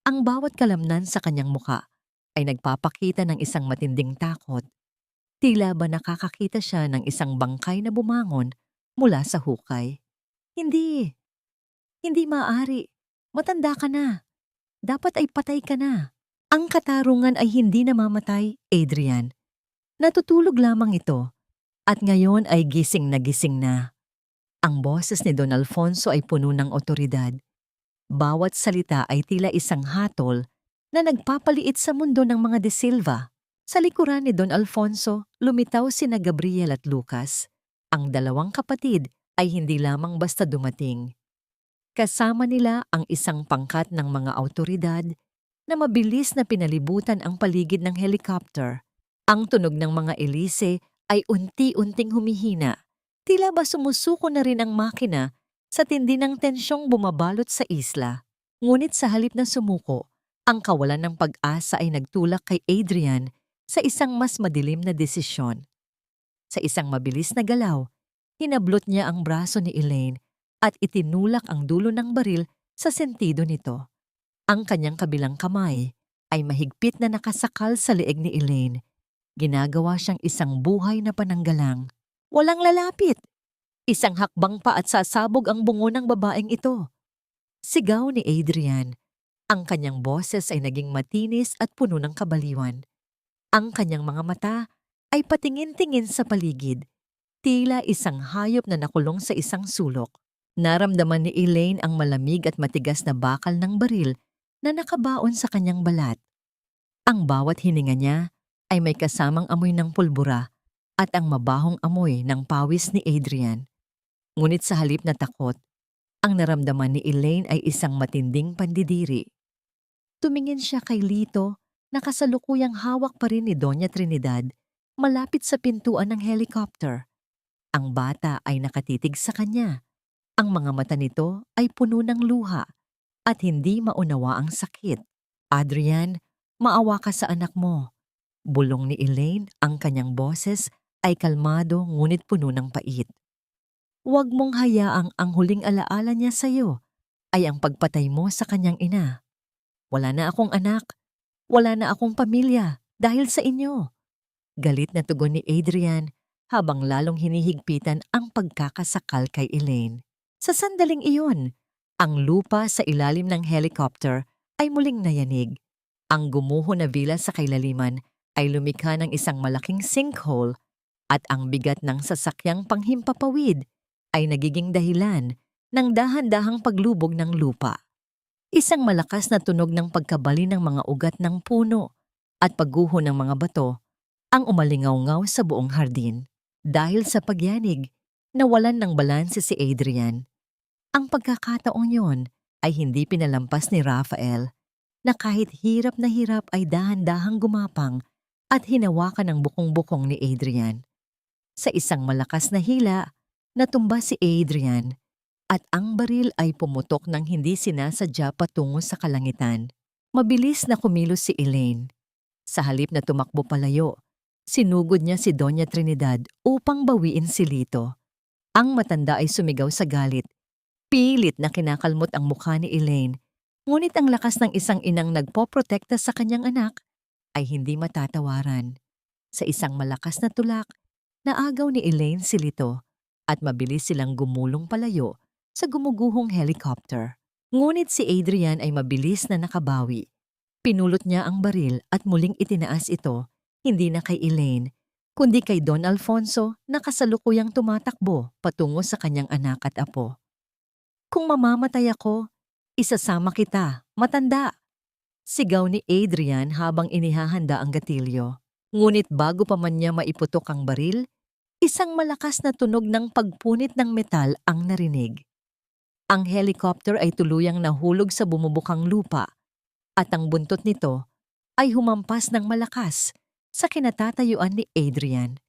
S1: Ang bawat kalamnan sa kanyang muka ay nagpapakita ng isang matinding takot. Tila ba nakakakita siya ng isang bangkay na bumangon mula sa hukay. Hindi maaari. Matanda ka na. Dapat ay patay ka na. Ang katarungan ay hindi namamatay, Adrian. Natutulog lamang ito at ngayon ay gising na. Ang boses ni Don Alfonso ay puno ng otoridad. Bawat salita ay tila isang hatol na nagpapaliit sa mundo ng mga de Silva. Sa likuran ni Don Alfonso, lumitaw sina Gabriel at Lucas. Ang dalawang kapatid ay hindi lamang basta dumating. Kasama nila ang isang pangkat ng mga awtoridad na mabilis na pinalibutan ang paligid ng helicopter. Ang tunog ng mga elise ay unti-unting humihina. Tila ba sumusuko na rin ang makina sa tindi ng tensyong bumabalot sa isla. Ngunit sa halip na sumuko, ang kawalan ng pag-asa ay nagtulak kay Adrian sa isang mas madilim na desisyon. Sa isang mabilis na galaw, hinablot niya ang braso ni Elaine at itinulak ang dulo ng baril sa sentido nito. Ang kanyang kabilang kamay ay mahigpit na nakasakal sa leeg ni Elaine. Ginagawa siyang isang buhay na pananggalang. Walang lalapit. Isang hakbang pa at sasabog ang bungo ng babaeng ito. Sigaw ni Adrian. Ang kanyang boses ay naging matinis at puno ng kabaliwan. Ang kanyang mga mata ay patingin-tingin sa paligid. Tila isang hayop na nakulong sa isang sulok. Naramdaman ni Elaine ang malamig at matigas na bakal ng baril na nakabaon sa kanyang balat. Ang bawat hininga niya ay may kasamang amoy ng pulbura at ang mabahong amoy ng pawis ni Adrian. Ngunit sa halip na takot, ang naramdaman ni Elaine ay isang matinding pandidiri. Tumingin siya kay Lito na kasalukuyang hawak pa rin ni Doña Trinidad malapit sa pintuan ng helicopter. Ang bata ay nakatitig sa kanya. Ang mga mata nito ay puno ng luha at hindi maunawa ang sakit. Adrian, maawa ka sa anak mo. Bulong ni Elaine, ang kanyang boses ay kalmado ngunit puno ng pait. Huwag mong hayaang ang huling alaala niya sa iyo ay ang pagpatay mo sa kanyang ina. Wala na akong anak, wala na akong pamilya dahil sa inyo. Galit na tugon ni Adrian habang lalong hinihigpitan ang pagkakasakal kay Elaine. Sa sandaling iyon, ang lupa sa ilalim ng helicopter ay muling nayanig. Ang gumuho na villa sa kailaliman ay lumikha ng isang malaking sinkhole at ang bigat ng sasakyang panghimpapawid ay nagiging dahilan ng dahan-dahang paglubog ng lupa. Isang malakas na tunog ng pagkabali ng mga ugat ng puno at pagguho ng mga bato ang umalingaw-ngaw sa buong hardin. Dahil sa pagyanig, nawalan ng balanse si Adrian. Ang pagkakataong yon ay hindi pinalampas ni Rafael na kahit hirap na hirap ay dahan-dahang gumapang at hinawakan ng bukong-bukong ni Adrian. Sa isang malakas na hila, natumba si Adrian at ang baril ay pumutok ng hindi sinasadya patungo sa kalangitan. Mabilis na kumilos si Elaine. Sa halip na tumakbo palayo, sinugod niya si Doña Trinidad upang bawiin si Lito. Ang matanda ay sumigaw sa galit. Pilit na kinakalmot ang mukha ni Elaine, ngunit ang lakas ng isang inang nagpoprotekta sa kanyang anak ay hindi matatawaran. Sa isang malakas na tulak, naagaw ni Elaine si Lito at mabilis silang gumulong palayo sa gumuguhong helicopter. Ngunit si Adrian ay mabilis na nakabawi. Pinulot niya ang baril at muling itinaas ito, hindi na kay Elaine, kundi kay Don Alfonso na kasalukuyang tumatakbo patungo sa kanyang anak at apo. Kung mamamatay ako, isasama kita, matanda! Sigaw ni Adrian habang inihahanda ang gatilyo. Ngunit bago pa man niya maiputok ang baril, isang malakas na tunog ng pagpunit ng metal ang narinig. Ang helicopter ay tuluyang nahulog sa bumubukang lupa at ang buntot nito ay humampas ng malakas sa kinatatayuan ni Adrian.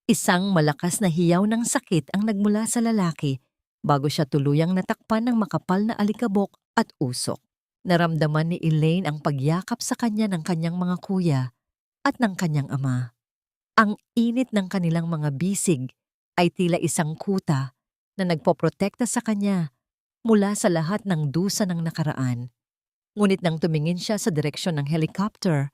S1: Isang malakas na hiyaw ng sakit ang nagmula sa lalaki bago siya tuluyang natakpan ng makapal na alikabok at usok. Naramdaman ni Elaine ang pagyakap sa kanya ng kanyang mga kuya at ng kanyang ama. Ang init ng kanilang mga bisig ay tila isang kuta na nagpoprotekta sa kanya mula sa lahat ng dusa ng nakaraan. Ngunit nang tumingin siya sa direksyon ng helicopter,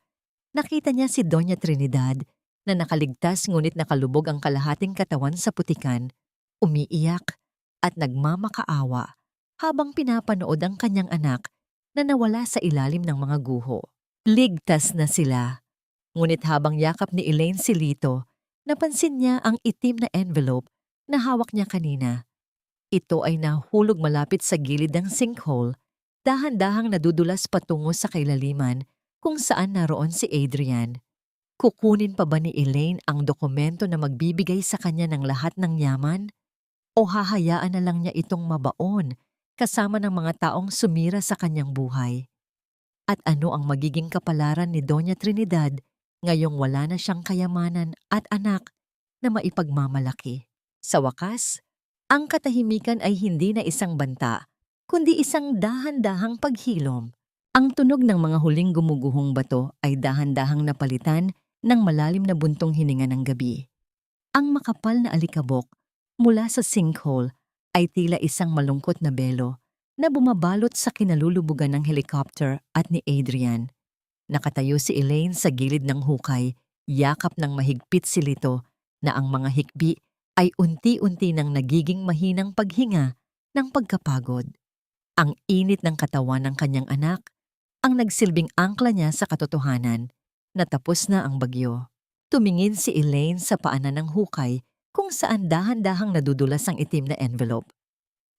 S1: nakita niya si Doña Trinidad na nakaligtas ngunit nakalubog ang kalahating katawan sa putikan, umiiyak at nagmamakaawa habang pinapanood ang kanyang anak na nawala sa ilalim ng mga guho. Ligtas na sila. Ngunit habang yakap ni Elaine si Lito, napansin niya ang itim na envelope na hawak niya kanina. Ito ay nahulog malapit sa gilid ng sinkhole, dahan-dahang nadudulas patungo sa kailaliman kung saan naroon si Adrian. Kukunin pa ba ni Elaine ang dokumento na magbibigay sa kanya ng lahat ng yaman? O hahayaan na lang niya itong mabaon kasama ng mga taong sumira sa kanyang buhay? At ano ang magiging kapalaran ni Doña Trinidad ngayong wala na siyang kayamanan at anak na maipagmamalaki? Sa wakas, ang katahimikan ay hindi na isang banta, kundi isang dahan-dahang paghilom. Ang tunog ng mga huling gumuguhong bato ay dahan-dahang napalitan ng malalim na buntong hininga ng gabi. Ang makapal na alikabok mula sa sinkhole ay tila isang malungkot na belo na bumabalot sa kinalulubugan ng helicopter at ni Adrian. Nakatayo si Elaine sa gilid ng hukay, yakap ng mahigpit si Lito na ang mga hikbi ay unti-unti nang nagiging mahinang paghinga ng pagkapagod. Ang init ng katawan ng kanyang anak ang nagsilbing angkla niya sa katotohanan na tapos na ang bagyo. Tumingin si Elaine sa paanan ng hukay kung saan dahan-dahang nadudulas ang itim na envelope.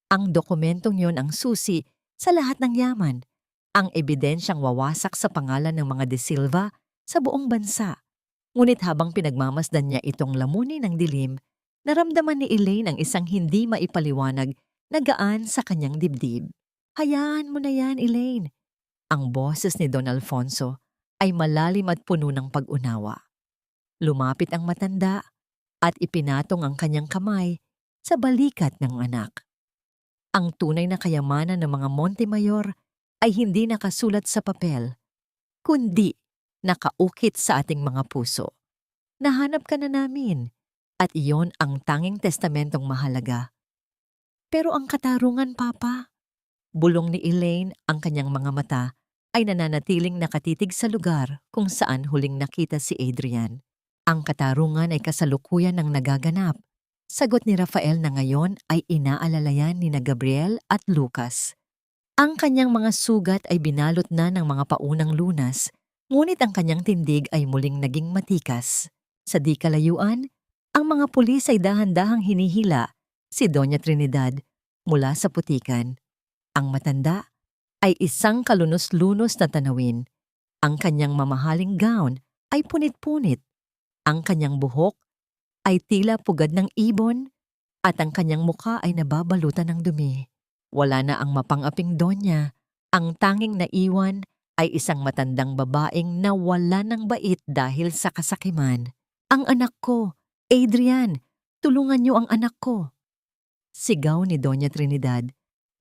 S1: Ang dokumentong yon ang susi sa lahat ng yaman, ang ebidensyang wawasak sa pangalan ng mga De Silva sa buong bansa. Ngunit habang pinagmamasdan niya itong lamunin ng dilim, naramdaman ni Elaine ang isang hindi maipaliwanag na gaan sa kanyang dibdib. Hayaan mo na yan, Elaine. Ang boses ni Don Alfonso ay malalim at puno ng pag-unawa. Lumapit ang matanda at ipinatong ang kanyang kamay sa balikat ng anak. Ang tunay na kayamanan ng mga Montemayor ay hindi nakasulat sa papel, kundi nakaukit sa ating mga puso. Nahanap ka na namin at iyon ang tanging testamentong mahalaga. Pero ang katarungan, Papa, bulong ni Elaine, ang kanyang mga mata ay nananatiling nakatitig sa lugar kung saan huling nakita si Adrian. Ang katarungan ay kasalukuyan ng nagaganap. Sagot ni Rafael na ngayon ay inaalalayan ni na Gabriel at Lucas. Ang kanyang mga sugat ay binalot na ng mga paunang lunas, ngunit ang kanyang tindig ay muling naging matikas. Sa di kalayuan, ang mga pulis ay dahan-dahang hinihila si Doña Trinidad mula sa putikan. Ang matanda ay isang kalunos-lunos na tanawin. Ang kanyang mamahaling gown ay punit-punit. Ang kanyang buhok ay tila pugad ng ibon at ang kanyang mukha ay nababalutan ng dumi. Wala na ang mapang-aping donya. Ang tanging naiwan ay isang matandang babaeng na wala ng bait dahil sa kasakiman. Ang anak ko, Adrian, tulungan niyo ang anak ko. Sigaw ni Doña Trinidad.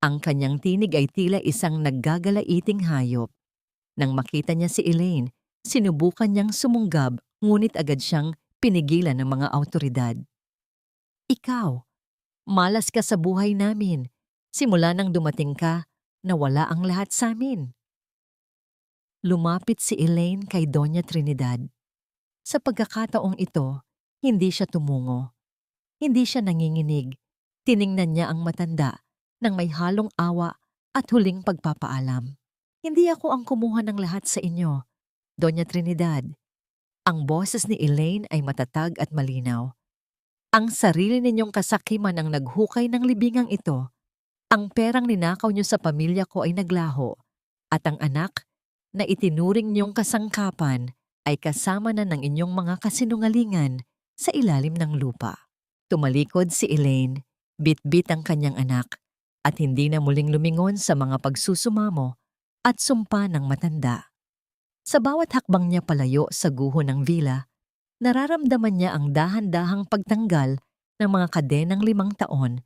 S1: Ang kanyang tinig ay tila isang naggagalaiting hayop. Nang makita niya si Elaine, sinubukan niyang sumunggab ngunit agad siyang pinigilan ng mga awtoridad. Ikaw, malas ka sa buhay namin. Simula nang dumating ka, nawala ang lahat sa amin. Lumapit si Elaine kay Doña Trinidad. Sa pagkakataong ito, hindi siya tumungo. Hindi siya nanginginig. Tiningnan niya ang matanda nang may halong awa at huling pagpapaalam. Hindi ako ang kumuha ng lahat sa inyo, Doña Trinidad. Ang boses ni Elaine ay matatag at malinaw. Ang sarili ninyong kasakiman ang naghukay ng libingang ito. Ang perang ninakaw niyo sa pamilya ko ay naglaho, at ang anak na itinuring niyong kasangkapan ay kasama na ng inyong mga kasinungalingan sa ilalim ng lupa. Tumalikod si Elaine, bit-bit ang kanyang anak, at hindi na muling lumingon sa mga pagsusumamo at sumpa ng matanda. Sa bawat hakbang niya palayo sa guho ng villa, nararamdaman niya ang dahan-dahang pagtanggal ng mga kadenang 5 taon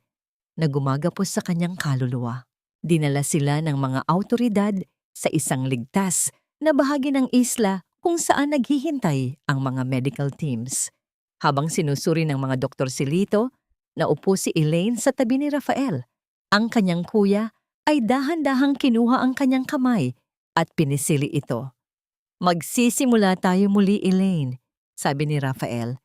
S1: na gumagapos sa kanyang kaluluwa. Dinala sila ng mga awtoridad sa isang ligtas na bahagi ng isla kung saan naghihintay ang mga medical teams. Habang sinusuri ng mga doktor si Lito, naupo si Elaine sa tabi ni Rafael. Ang kanyang kuya ay dahan-dahang kinuha ang kanyang kamay at pinisili ito. Magsisimula tayo muli, Elaine, sabi ni Rafael.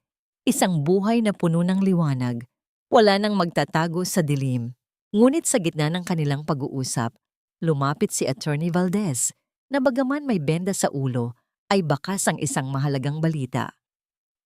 S1: Isang buhay na puno ng liwanag. Wala nang magtatago sa dilim. Ngunit sa gitna ng kanilang pag-uusap, lumapit si Attorney Valdez na bagaman may benda sa ulo, ay bakas ang isang mahalagang balita.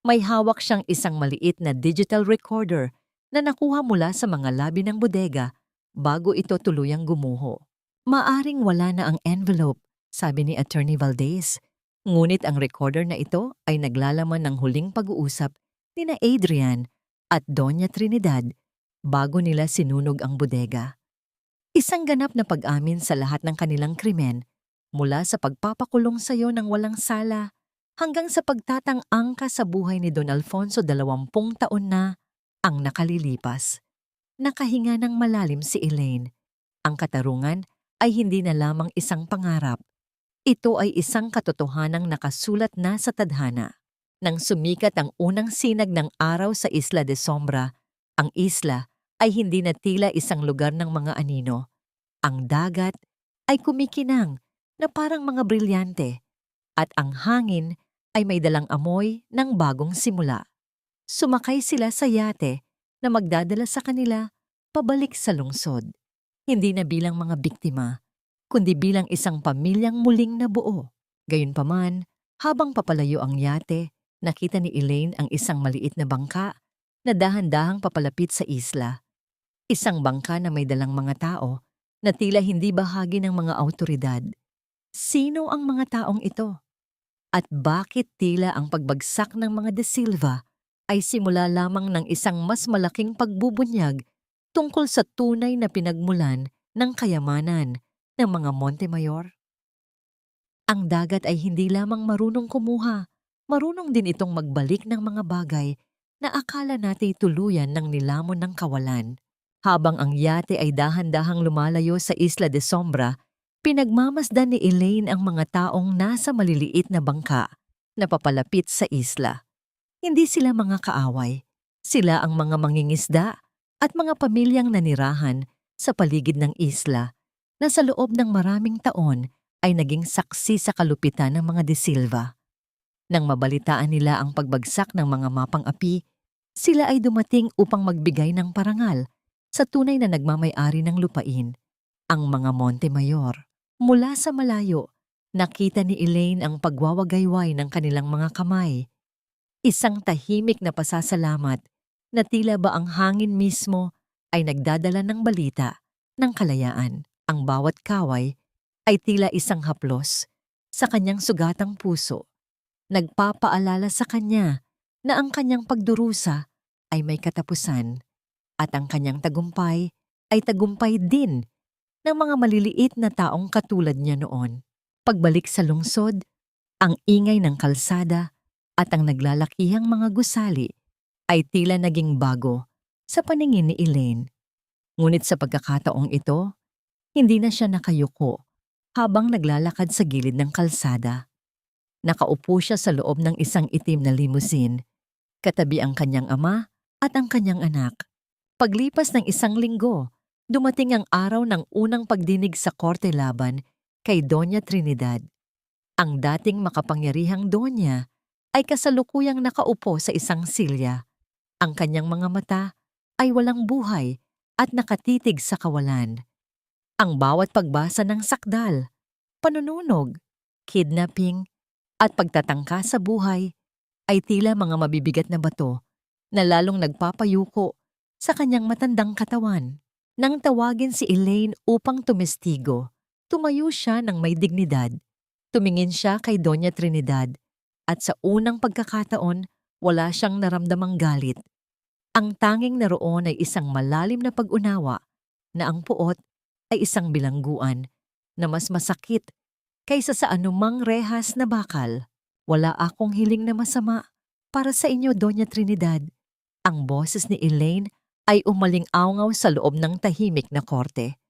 S1: May hawak siyang isang maliit na digital recorder na nakuha mula sa mga labi ng bodega bago ito tuluyang gumuho. Maaring wala na ang envelope, sabi ni Attorney Valdez. Ngunit ang recorder na ito ay naglalaman ng huling pag-uusap ni na Adrian at Doña Trinidad bago nila sinunog ang bodega. Isang ganap na pag-amin sa lahat ng kanilang krimen, mula sa pagpapakulong sayo ng walang sala hanggang sa pagtatang-angka sa buhay ni Don Alfonso 20 taon na ang nakalilipas. Nakahinga ng malalim si Elaine. Ang katarungan ay hindi na lamang isang pangarap. Ito ay isang katotohanang nakasulat na sa tadhana. Nang sumikat ang unang sinag ng araw sa Isla de Sombra, ang isla ay hindi na tila isang lugar ng mga anino. Ang dagat ay kumikinang na parang mga brilyante, at ang hangin ay may dalang amoy ng bagong simula. Sumakay sila sa yate na magdadala sa kanila pabalik sa lungsod. Hindi na bilang mga biktima, kundi bilang isang pamilyang muling nabuo. Gayunpaman, habang papalayo ang yate, nakita ni Elaine ang isang maliit na bangka na dahan-dahang papalapit sa isla. Isang bangka na may dalang mga tao na tila hindi bahagi ng mga awtoridad. Sino ang mga taong ito? At bakit tila ang pagbagsak ng mga De Silva ay simula lamang ng isang mas malaking pagbubunyag tungkol sa tunay na pinagmulan ng kayamanan ng mga Montemayor? Ang dagat ay hindi lamang marunong kumuha, marunong din itong magbalik ng mga bagay na akala natin tuluyan ng nilamon ng kawalan. Habang ang yate ay dahan-dahang lumalayo sa Isla de Sombra, pinagmamasdan ni Elaine ang mga taong nasa maliliit na bangka na papalapit sa isla. Hindi sila mga kaaway. Sila ang mga mangingisda at mga pamilyang nanirahan sa paligid ng isla na sa loob ng maraming taon ay naging saksi sa kalupitan ng mga De Silva. Nang mabalitaan nila ang pagbagsak ng mga mapang api, sila ay dumating upang magbigay ng parangal sa tunay na nagmamay-ari ng lupain, ang mga Montemayor. Mula sa malayo, nakita ni Elaine ang pagwawagayway ng kanilang mga kamay. Isang tahimik na pasasalamat na tila ba ang hangin mismo ay nagdadala ng balita ng kalayaan. Ang bawat kaway ay tila isang haplos sa kanyang sugatang puso, nagpapaalala sa kanya na ang kanyang pagdurusa ay may katapusan at ang kanyang tagumpay ay tagumpay din ng mga maliliit na taong katulad niya noon. Pagbalik sa lungsod, ang ingay ng kalsada at ang naglalakihang mga gusali ay tila naging bago sa paningin ni Elaine. Ngunit sa pagkakataong ito, hindi na siya nakayuko habang naglalakad sa gilid ng kalsada. Nakaupo siya sa loob ng isang itim na limousine, katabi ang kanyang ama at ang kanyang anak. Paglipas ng isang linggo, dumating ang araw ng unang pagdinig sa korte laban kay Doña Trinidad. Ang dating makapangyarihang Doña ay kasalukuyang nakaupo sa isang silya. Ang kanyang mga mata ay walang buhay at nakatitig sa kawalan. Ang bawat pagbasa ng sakdal, panununog, kidnapping, at pagtatangka sa buhay ay tila mga mabibigat na bato na lalong nagpapayuko sa kanyang matandang katawan. Nang tawagin si Elaine upang tumestigo, tumayo siya ng may dignidad. Tumingin siya kay Doña Trinidad at sa unang pagkakataon wala siyang naramdamang galit. Ang tanging naroon ay isang malalim na pag-unawa na ang puot ay isang bilangguan na mas masakit kaysa sa anumang rehas na bakal. Wala akong hiling na masama para sa inyo, Doña Trinidad. Ang boses ni Elaine ay umaling-awngaw sa loob ng tahimik na korte.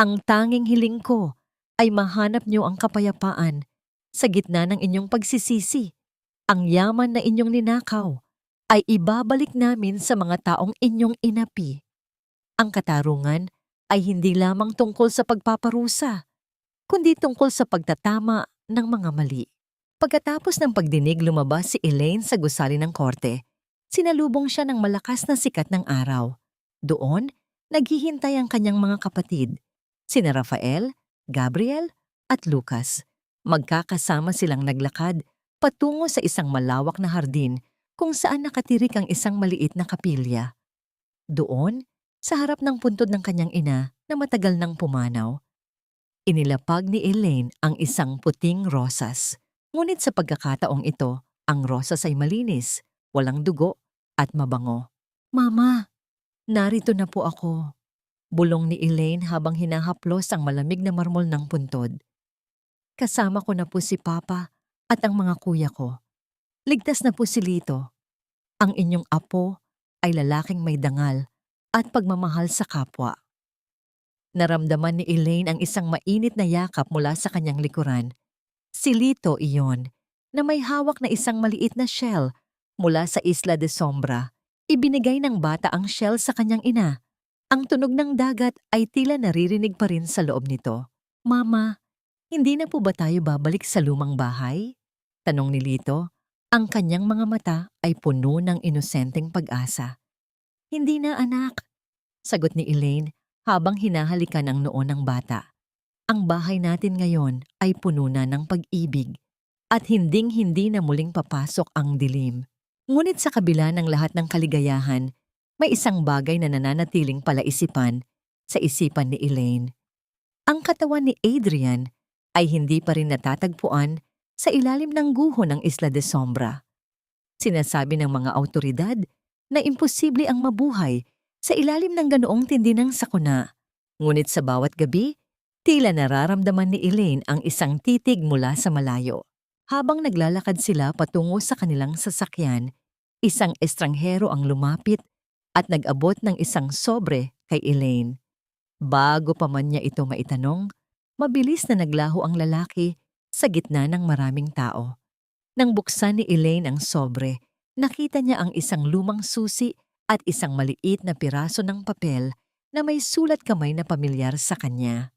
S1: Ang tanging hiling ko ay mahanap niyo ang kapayapaan sa gitna ng inyong pagsisisi. Ang yaman na inyong ninakaw ay ibabalik namin sa mga taong inyong inapi. Ang katarungan ay hindi lamang tungkol sa pagpaparusa, kundi tungkol sa pagtatama ng mga mali. Pagkatapos ng pagdinig, lumabas si Elaine sa gusali ng korte. Sinalubong siya ng malakas na sikat ng araw. Doon, naghihintay ang kanyang mga kapatid, sina Rafael, Gabriel, at Lucas. Magkakasama silang naglakad patungo sa isang malawak na hardin kung saan nakatirik ang isang maliit na kapilya. Doon, sa harap ng puntod ng kanyang ina na matagal nang pumanaw, inilapag ni Elaine ang isang puting rosas. Ngunit sa pagkakataong ito, ang rosas ay malinis, walang dugo, at mabango. "Mama, narito na po ako," bulong ni Elaine habang hinahaplos ang malamig na marmol ng puntod. "Kasama ko na po si Papa at ang mga kuya ko. Ligtas na po si Lito. Ang inyong apo ay lalaking may dangal at pagmamahal sa kapwa." Naramdaman ni Elaine ang isang mainit na yakap mula sa kanyang likuran. Si Lito iyon, na may hawak na isang maliit na shell mula sa Isla de Sombra. Ibinigay ng bata ang shell sa kanyang ina. Ang tunog ng dagat ay tila naririnig pa rin sa loob nito. "Mama, hindi na po ba tayo babalik sa lumang bahay?" tanong ni Lito. Ang kanyang mga mata ay puno ng inosenteng pag-asa. "Hindi na, anak," sagot ni Elaine habang hinahalikan ang noo ng bata. "Ang bahay natin ngayon ay puno na ng pag-ibig at hinding-hindi na muling papasok ang dilim." Ngunit sa kabila ng lahat ng kaligayahan, may isang bagay na nananatiling palaisipan sa isipan ni Elaine. Ang katawan ni Adrian ay hindi pa rin natatagpuan sa ilalim ng guho ng Isla de Sombra. Sinasabi ng mga awtoridad na imposible ang mabuhay sa ilalim ng ganoong tindi ng sakuna. Ngunit sa bawat gabi, Tila nararamdaman ni Elaine ang isang titig mula sa malayo. Habang naglalakad sila patungo sa kanilang sasakyan, isang estranghero ang lumapit at nag-abot ng isang sobre kay Elaine. Bago pa man niya ito maitanong, mabilis na naglaho ang lalaki sa gitna ng maraming tao. Nang buksan ni Elaine ang sobre, nakita niya ang isang lumang susi at isang maliit na piraso ng papel na may sulat kamay na pamilyar sa kanya.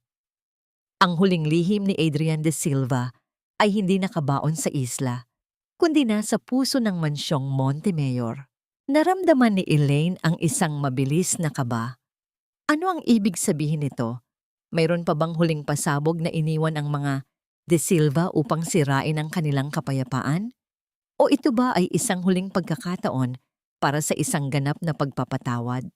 S1: Ang huling lihim ni Adrian de Silva ay hindi nakabaon sa isla, kundi nasa puso ng mansyong Montemayor. Naramdaman ni Elaine ang isang mabilis na kaba. Ano ang ibig sabihin nito? Mayroon pa bang huling pasabog na iniwan ang mga de Silva upang sirain ang kanilang kapayapaan? O ito ba ay isang huling pagkakataon para sa isang ganap na pagpapatawad?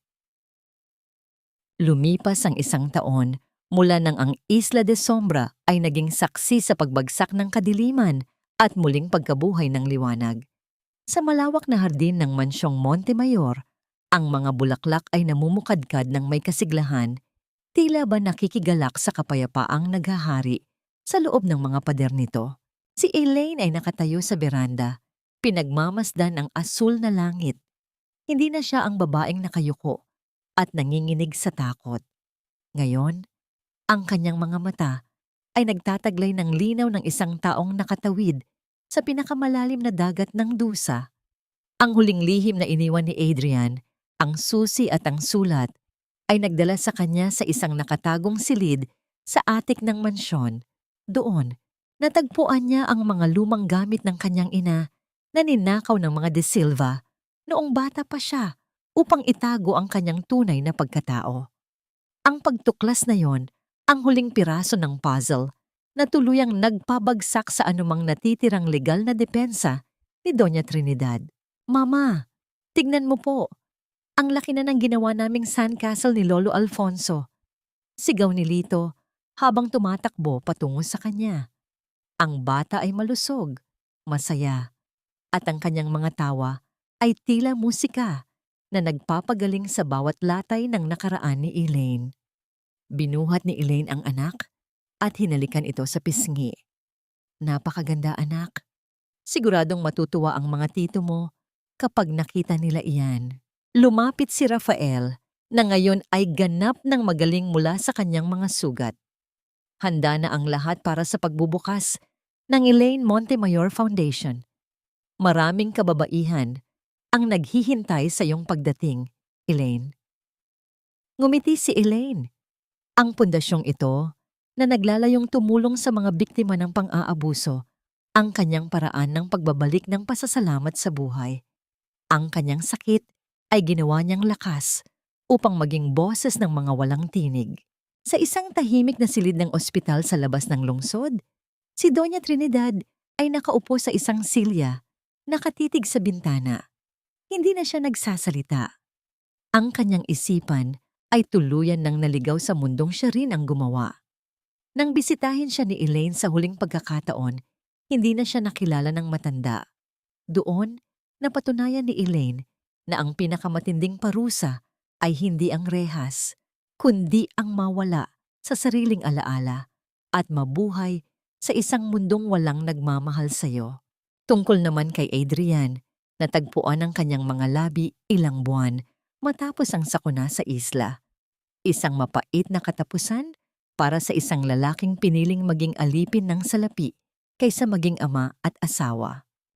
S1: Lumipas ang isang taon mula nang ang Isla de Sombra ay naging saksi sa pagbagsak ng kadiliman at muling pagkabuhay ng liwanag. Sa malawak na hardin ng mansyong Montemayor, ang mga bulaklak ay namumukadkad ng may kasiglahan, tila ba nakikigalak sa kapayapaang naghahari sa loob ng mga pader nito. Si Elaine ay nakatayo sa beranda, pinagmamasdan ang asul na langit. Hindi na siya ang babaeng nakayuko at nanginginig sa takot. Ngayon, ang kanyang mga mata ay nagtataglay ng linaw ng isang taong nakatawid sa pinakamalalim na dagat ng dusa. Ang huling lihim na iniwan ni Adrian, ang susi at ang sulat, ay nagdala sa kanya sa isang nakatagong silid sa atik ng mansyon. Doon, natagpuan niya ang mga lumang gamit ng kanyang ina na ninakaw ng mga de Silva noong bata pa siya upang itago ang kanyang tunay na pagkatao. Ang pagtuklas na yon, ang huling piraso ng puzzle na tuluyang nagpabagsak sa anumang natitirang legal na depensa ni Doña Trinidad. Mama, tignan mo po. Ang laki na ng ginawa naming sandcastle ni Lolo Alfonso. Sigaw ni Lito habang tumatakbo patungo sa kanya. Ang bata ay malusog, masaya, at ang kanyang mga tawa ay tila musika na nagpapagaling sa bawat latay ng nakaraan ni Elaine. Binuhat ni Elaine ang anak at hinalikan ito sa pisngi. Napakaganda, anak. Siguradong matutuwa ang mga tito mo kapag nakita nila iyan. Lumapit si Rafael na ngayon ay ganap ng magaling mula sa kanyang mga sugat. Handa na ang lahat para sa pagbubukas ng Elaine Montemayor Foundation. Maraming kababaihan ang naghihintay sa iyong pagdating, Elaine. Ngumiti si Elaine. Ang pundasyong ito na naglalayong tumulong sa mga biktima ng pang-aabuso, ang kanyang paraan ng pagbabalik ng pasasalamat sa buhay. Ang kanyang sakit ay ginawa niyang lakas upang maging boses ng mga walang tinig. Sa isang tahimik na silid ng ospital sa labas ng lungsod, si Doña Trinidad ay nakaupo sa isang silya, nakatitig sa bintana. Hindi na siya nagsasalita. Ang kanyang isipan ay tuluyan ng naligaw sa mundong siya rin ang gumawa. Nang bisitahin siya ni Elaine sa huling pagkakataon, hindi na siya nakilala ng matanda. Doon, napatunayan ni Elaine na ang pinakamatinding parusa ay hindi ang rehas, kundi ang mawala sa sariling alaala at mabuhay sa isang mundong walang nagmamahal sa iyo. Tungkol naman kay Adrian, natagpuan ang kanyang mga labi ilang buwan matapos ang sakuna sa isla. Isang mapait na katapusan para sa isang lalaking piniling maging alipin ng salapi kaysa maging ama at asawa.